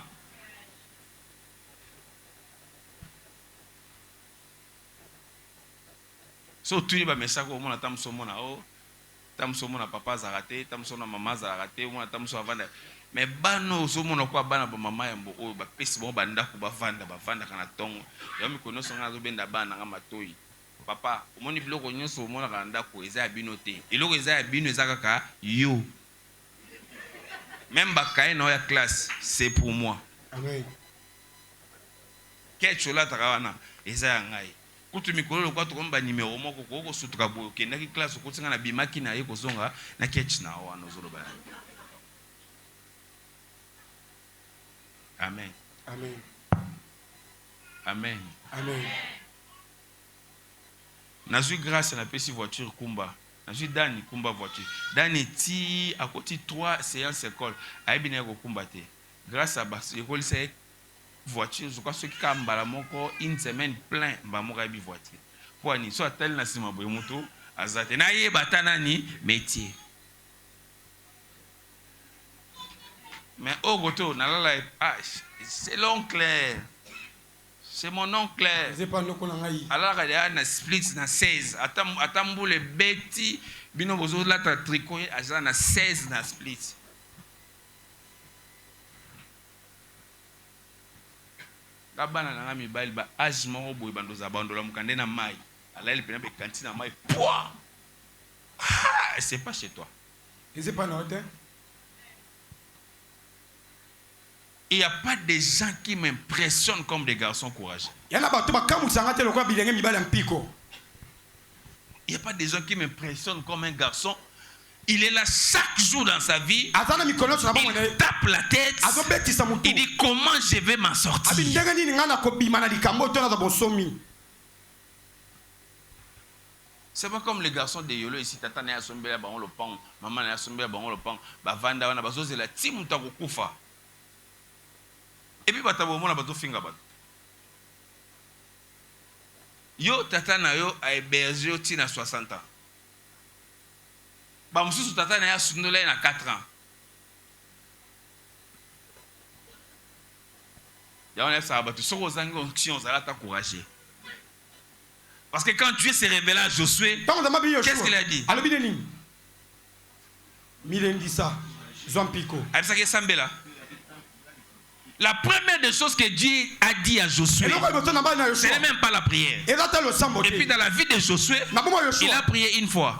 So tu ba Meshach au monde à Tamsomona, oh, Tamsomona papa Zarate, Tamsona maman Zarate, au monde à Tamso Avanda. Mais bano so mona kwa bana ba mama yambo o ba pesi bo banda ko ba vanda kana tongo ya mi kono songa zo benda bana nga matoi papa omoni biloko nyonso mona kana ndako eza ya bino te eloko eza ya bino eza kaka yo même ba kaye na ya classe c'est pour moi. Amen. Kecho la takawana eza ya ngai kutu mikolo kwa to komba numéro moko ko sutuka boyo kendaki classe ko tsinga na bimaki na ye ko zonga na ketch na wana zolo ba. Amen.
Amen.
Amen.
Amen.
Nazu grâce à la petite voiture Kumba. Nazu Dani Kumba voiture. Dani ti à côté 3 séances école. Aibine ko Kumba te. Grâce à bas école c'est voiture. Je crois ce qui kambala moko une semaine plein ba moka bi voiture. Kwa ni so atel na sima boy moto azate. Na ye batana ni métier. Mais au goto, c'est l'oncle. C'est mon oncle. Alors, il y a un split na 16. Attends, les bêtis, bino bozo la tricot, il y a 16 na split. La banane na mi bail ba âge mo boy bandoza bandola mukande na mai. Alors il pena be cantine na mai. Pouah! C'est pas chez toi.
Et c'est pas notre.
Il n'y a pas de gens qui m'impressionnent comme des garçons courageux. Il n'y a pas de gens qui m'impressionnent comme un garçon. Il est là chaque jour dans sa vie. Il tape la tête. Il dit comment je vais m'en sortir. C'est pas comme les garçons de Yolo ici. Tata n'a assombé la baron le pan. Maman n'a assombé la baron le pan. Vanda wana bazo la timu takukufa. Et puis batabo mona bato finga bat. Yo tata na yo a hébergé au tina 60 ans. Ba mususu tata na ya sundola na 4 ans. Ya on est ça batu soko zangi onction za ta courageux. Parce que quand Dieu s'est révélé à Josué, qu'est-ce qu'il a dit?
Alobineni. Milendisa Zampiko.
Abisake Sambela. La première des choses que Dieu a dit à Josué, ce n'est même pas la prière. Et puis dans la vie de Josué, il a prié une fois.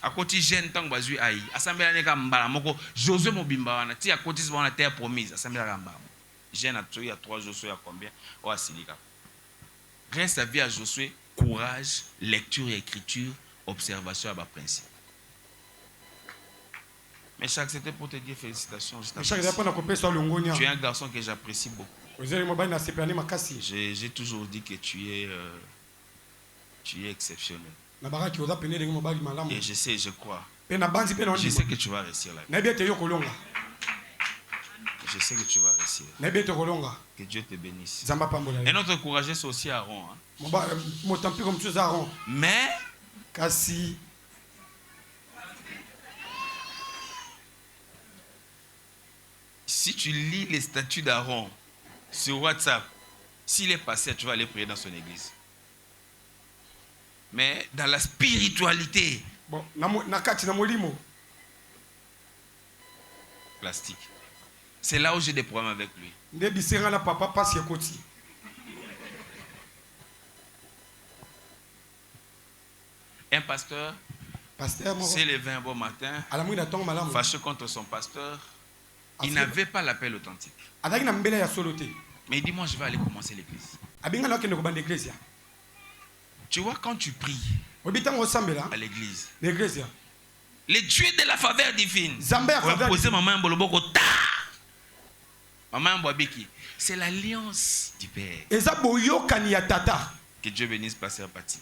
À côté jeune tant que aïe, assemblée n'est mbala moko. Josué mobimba wana ti à côté c'est la terre promise. Assemblée mbala. Jeune a tué à 3 Josué à combien? Ou à Silika. Reste à vie à Josué, courage, lecture et écriture, observation à bas principe. Mais chaque c'était pour te dire félicitations. Tu es un garçon que j'apprécie beaucoup. J'ai toujours dit que tu es exceptionnel. Et je sais, je crois. Je sais que tu vas réussir là. Je sais que tu vas réussir. Que Dieu te bénisse. Et notre courageux c'est aussi Aaron. Hein? Mais si tu lis les statuts d'Aaron sur WhatsApp, s'il est passé, tu vas aller prier dans son église. Mais dans la spiritualité, plastique. C'est là où j'ai des problèmes avec lui. Un pasteur s'est levé un bon matin, fâché contre son pasteur. Il n'avait pas l'appel authentique. Mais il dit, moi je vais aller commencer l'église. Tu vois, quand tu pries à l'église, les dieux de la faveur divine, c'est l'alliance du Père. Que Dieu bénisse Pasteur Pati.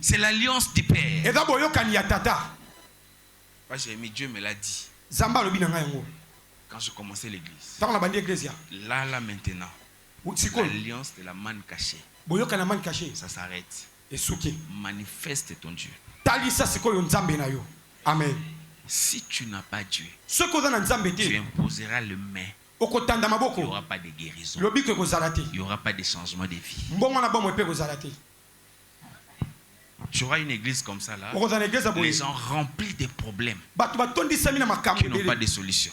C'est l'alliance du Père. Moi, j'ai aimé, Dieu me l'a dit. Quand je commençais l'église. Là, maintenant. L'alliance de la manne cachée. Ça s'arrête. Manifeste ton Dieu.
Amen.
Si tu n'as pas Dieu, tu imposeras le main. Il n'y aura pas de guérison. Il n'y aura pas de changement de vie. Tu auras une église comme ça là. Les gens remplis de problèmes qui n'ont pas de solution.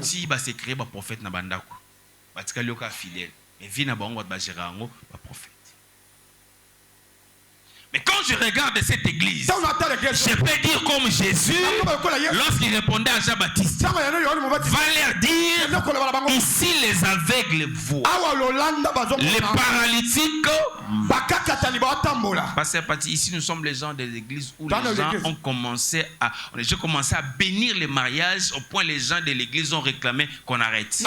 Si il se créer un prophète, il va fidèle. Mais il va gérer un prophète. Mais quand je regarde cette église, je peux dire comme Jésus, lorsqu'il répondait à Jean-Baptiste, va leur dire, ici les aveugles voient, les paralytiques. Pasteur Pati, ici nous sommes les gens de l'église où les gens ont commencé à bénir les mariages au point les gens de l'église ont réclamé qu'on arrête.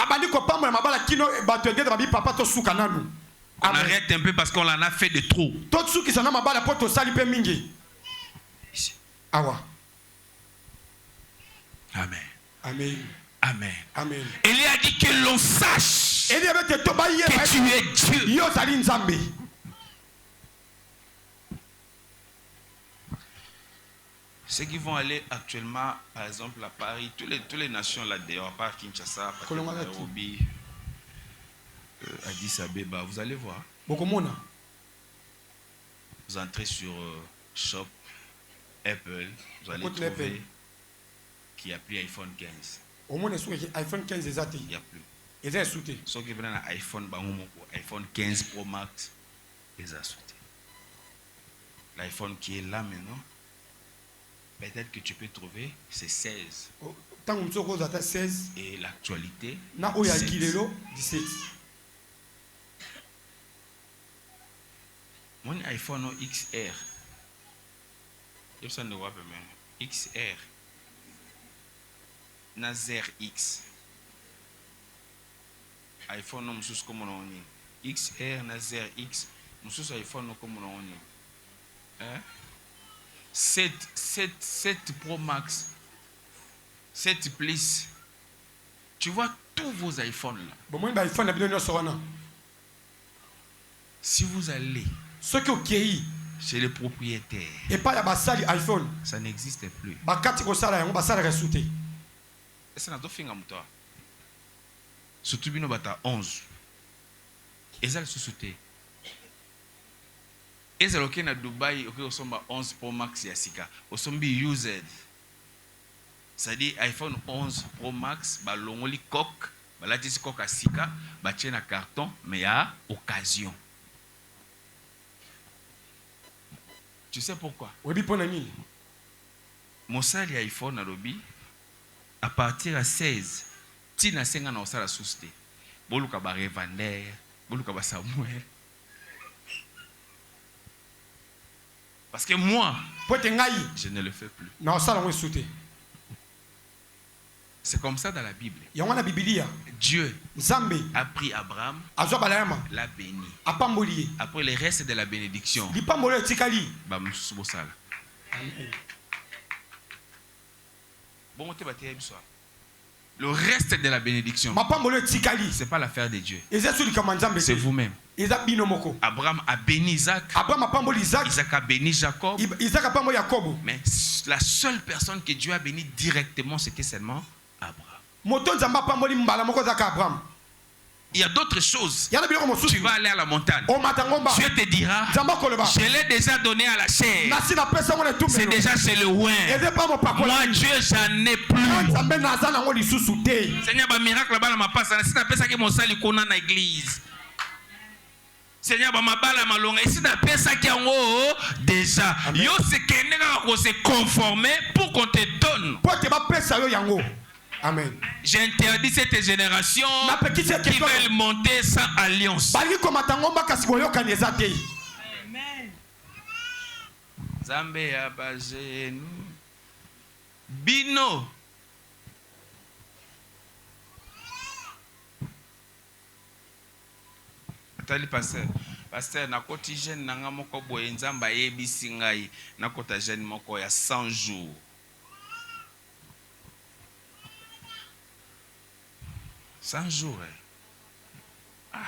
On arrête un peu parce qu'on en a fait de trop. Amen.
Amen.
Amen.
Amen.
Il a dit que l'on sache que tu es Dieu. Ceux qui vont aller actuellement, par exemple, à Paris, toutes les nations là-dedans, à part Kinshasa, à part Nairobi, Addis Abeba, vous allez voir. Vous entrez sur Shop, Apple, vous allez trouver qu'il n'y a plus iPhone 15. Il n'y a plus. Ceux qui viennent à iPhone 15 Pro Max, ils ont sauté. L'iPhone qui est là maintenant, peut-être que tu peux trouver, c'est 16. Et l'actualité, 17. Mon iPhone XR. XR. Nazer X. iPhone non sous comme on est. XR Nazer X. Sous iPhone comme on est. 7 Pro Max. 7 Plus. Tu vois tous vos iPhones là. Si vous allez chez les propriétaires, ça n'existe plus. Surtout bino bata 11. Ezal sous-souté. Ezal ok na Dubaï, ok osomba 11 Pro Max yasika. Osombi used. C'est-à-dire iPhone 11 Pro Max, ba longoli coque, ba latisi coque asika, ba tient na carton, mais à occasion. Tu sais pourquoi? Mon sali iPhone Adobe, à partir à 16, tina senga na osala souste. Boluka ba revendeur, boluka ba Samuel. Parce que moi, je ne le fais plus. C'est comme ça dans la Bible. Dieu a pris Abraham, l'a béni. Après le reste de la bénédiction, le reste de la bénédiction, ce n'est pas l'affaire de Dieu. C'est vous-même. Abraham a béni Isaac. Isaac a béni Jacob. Mais la seule personne que Dieu a béni directement, c'était seulement Abraham. Il y a d'autres choses. Tu vas aller à la montagne. Dieu te dira, je l'ai déjà donné à la chair. C'est déjà chez le ouin. Moi, Dieu, j'en ai plus. Seigneur, un miracle là-bas, ma passe. Si tu as ça que mon sali qu'on a dans l'église. Seigneur, ma balle ma longue. Et si tu as ça qui est en haut, déjà. Yo, c'est qu'on se conformer pour qu'on te donne.
Amen.
J'interdis cette génération qui veulent monter sans alliance. Nzambe ya bajenu. Bino. Tali pasteur. Pasteur, nakoti jeune nanga moko boye nzamba yebisi ngai nakota jeune moko ya 100 jours. « 100 jours. Ah.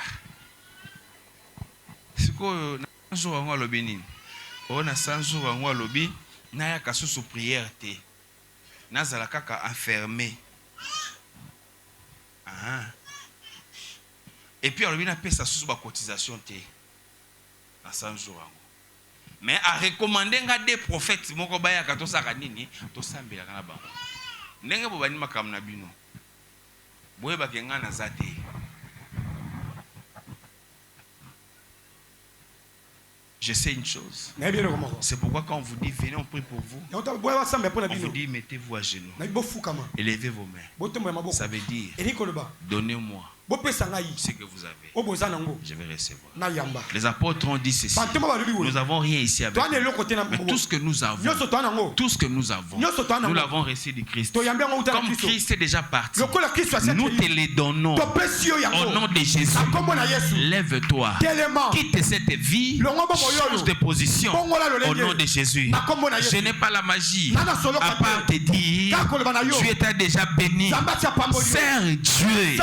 Siko na 100 jours angwa lobi nini? O na 100 jours angwa lobi na ya kasusu prière te. Na zala kaka enfermé. Ah. Et puis alobi na pesa susu ba cotisation te. Na 100 jours angwa. Mais a recommander nga des prophètes moko baya ka to saka nini to sambela kana bango. Ndenge bo bani makam na bino. Je sais une chose. C'est pourquoi quand on vous dit venez, on prie pour vous. On vous dit mettez-vous à genoux. Élevez vos mains. Ça veut dire donnez-moi ce que vous avez. Je vais recevoir. Les apôtres ont dit ceci. Nous n'avons rien ici avec nous. Mais tout ce que nous avons, nous l'avons reçu du Christ. Comme Christ est déjà parti, nous te les donnons. Au nom de Jésus, lève-toi. Quitte cette vie. Change de position. Au nom de Jésus. Je n'ai pas la magie. À part te dire, Dieu t'a déjà béni. Sers Dieu.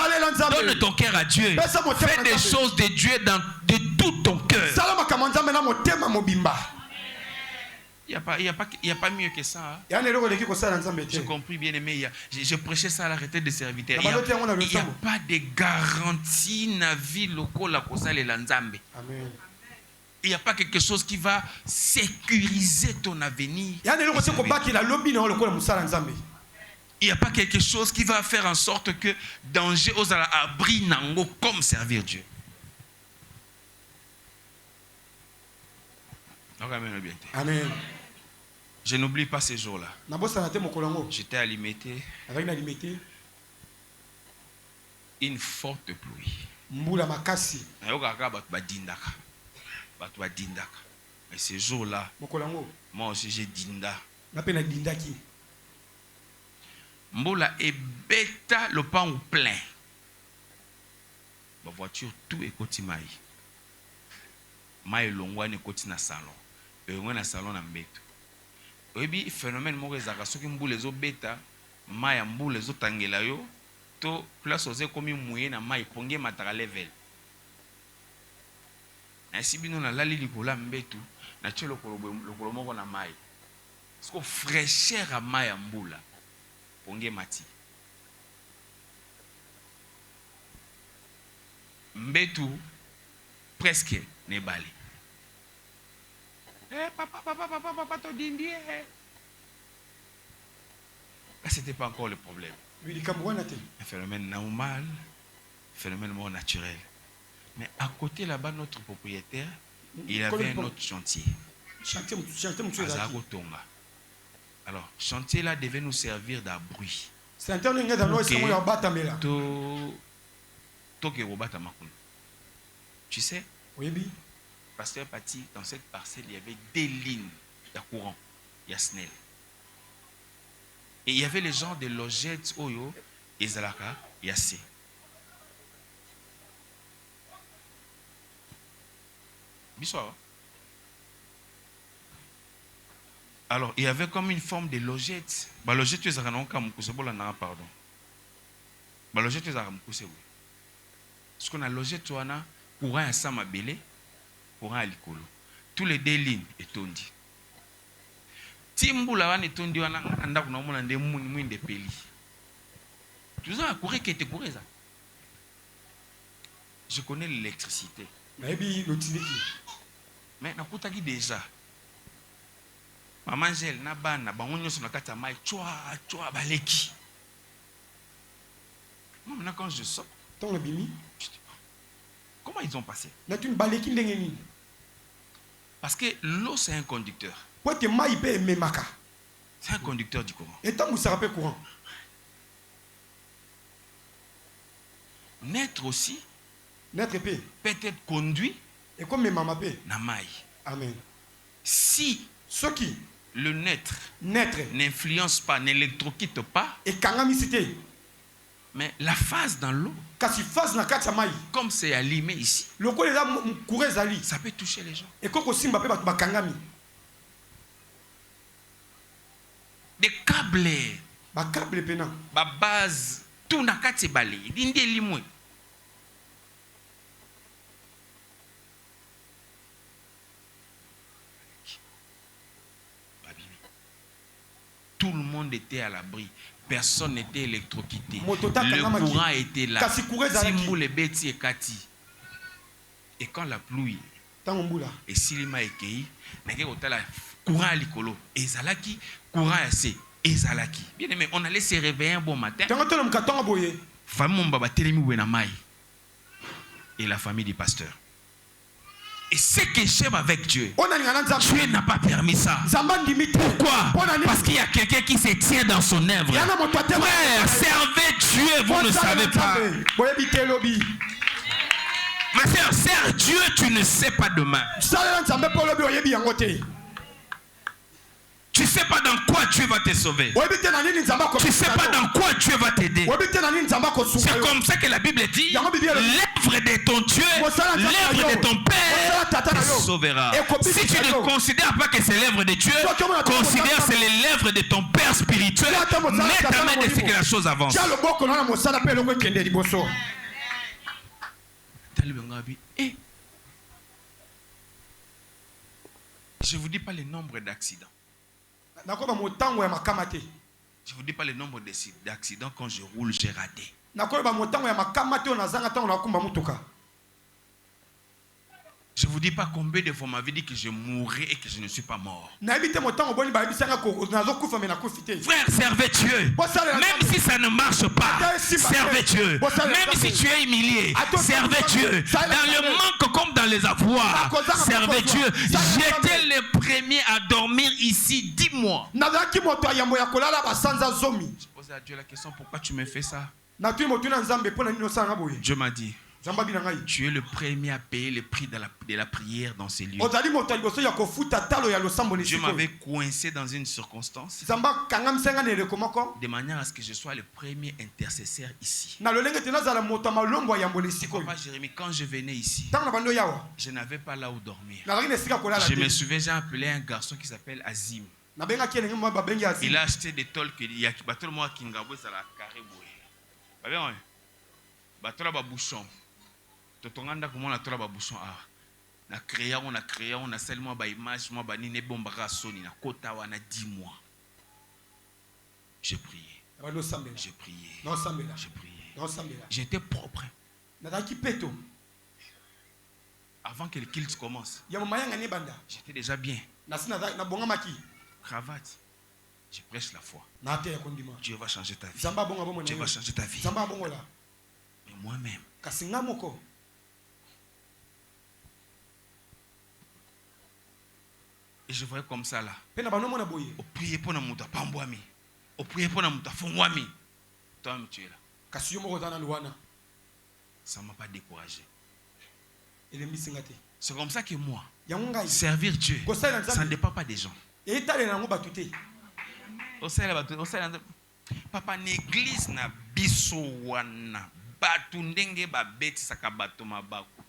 Donne ton cœur à Dieu. Fais des choses de Dieu de tout ton cœur. Il n'y a pas mieux que ça. Hein? J'ai compris, bien aimé. Je prêchais ça à la retraite des serviteurs. Il n'y a pas de garantie dans la vie locale. Amen. Il n'y a pas quelque chose qui va sécuriser ton avenir. Il n'y a pas quelque chose qui va faire en sorte que danger aux abris nango comme servir Dieu. Amen. Je n'oublie pas ces jours-là. J'étais à Limité. Une forte pluie. Et ces jours-là, moi aussi j'ai dinda. Mboula et bêta le pan plein. Ma voiture tout est côté maï. Maï longwa ne côté na salon. Et on na salon na mbeto. Et puis phénomène mo ezaka soki mboule zo bêta, maï mboule zo tangela yo, to place oze komi mouye na maï ponge mataka level. Na sibino na lali likola mbetu, na tche lokolo moko na maï. Parce que fraîcheur à maï mboula. Ponge mati. Mbetu presque ne bali. Eh papa to dindi. Là c'était pas encore le problème. Un phénomène normal, phénomène moins naturel. Mais à côté là-bas notre propriétaire, il avait un autre chantier. Alors, chantier là devait nous servir d'abri. Tu sais, Pasteur Pati, dans cette parcelle, il y avait des lignes de courant. Il y a SNEL. Et il y avait les gens de Logettes, Oyo, et Zalaka, il y a C. Bissoir. Alors, il y avait comme une forme de logette. Logette, tu es pardon. Logette, tu es ce qu'on a logette, tu as courant à Samabele, courant à Likolo. Tous les deux lignes est tondi. Timbula wan est tondi, on a des mouns de peli. Tu sais, à courir qui était couru ça. Je connais l'électricité. Mais n'a déjà. Maman Gel, Nabana, Bangonyo sur la carte à maï, tchoa, baleki. Moi, maintenant, quand je sors, comment ils ont passé? Parce que l'eau, c'est un conducteur. C'est un conducteur du courant. Naître aussi, peut être conduit, Namaï.
Amen.
Si Le naître n'influence pas, n'électrocute pas. Mais la phase dans l'eau, comme c'est allumé ici, ça peut toucher les gens. Des câbles, la base, tout n'a qu'à se balayer. Tout le monde était à l'abri. Personne n'était électrocuté. Le courant était là. Et quand la pluie, et si les maïkei, courant à l'écolo, et zalaki, courant assez, et zalaki. Bien aimé, on allait se réveiller un bon matin. Et la famille du pasteur. Et ce que j'aime avec Dieu, Dieu n'a pas permis ça. Pourquoi? Parce qu'il y a quelqu'un qui se tient dans son œuvre. Frère, servez Dieu, vous ne savez pas. Ma soeur, sers Dieu, tu ne sais pas demain. Tu ne sais pas dans quoi Dieu va te sauver. Tu ne sais pas dans quoi Dieu va t'aider. C'est comme ça que la Bible dit, l'œuvre de ton Dieu, l'œuvre de ton Père te sauvera. Si tu ne considères pas que c'est l'œuvre de Dieu, considère que c'est l'œuvre de ton Père spirituel. Mets ta main dessus que la chose avance. Je ne vous dis pas le nombre d'accidents. Je ne vous dis pas le nombre d'accidents quand je roule, j'ai raté. Je ne vous dis pas combien de fois on m'avait dit que je mourrais et que je ne suis pas mort. Frère, servez Dieu. Même si ça ne marche pas, servez Dieu. Même si tu es humilié, servez Dieu. Dans le manque comme dans les avoirs, servez Dieu. J'étais le premier à dormir ici 10 mois. Je posais à Dieu la question, pourquoi tu me fais ça? Dieu m'a dit, tu es le premier à payer le prix de la prière dans ces lieux. Dieu m'avait coincé dans une circonstance de manière à ce que je sois le premier intercesseur ici. Papa Jérémie, quand je venais ici, je n'avais pas là où dormir. Je me souviens, j'ai appelé un garçon qui s'appelle Azim. Il a acheté des tôles que il y a bateau moi Kingabo ça la carré boy. Bateau la bouchon. Totonganda comment la tola bouchon ah. On a créé, on a seulement ba image moi ba ni ne bombara soni na kota wana 10 mois. J'ai prié. J'ai prié. J'ai prié. J'étais propre. Avant que le culte commence. J'étais déjà bien. Cravate. Je prêche la foi. Dieu va changer ta vie. Dieu va changer ta vie. Mais moi-même. Et je voyais comme ça là. Au prier pour nous pambouami. Au prier pour nous fongwami. Toi tu es là. Ça ne m'a pas découragé. C'est comme ça que moi, servir Dieu, ça ne dépend pas des gens. Papa, l'église na biso wana. Batu ndenge ba beti saka bato mabaku.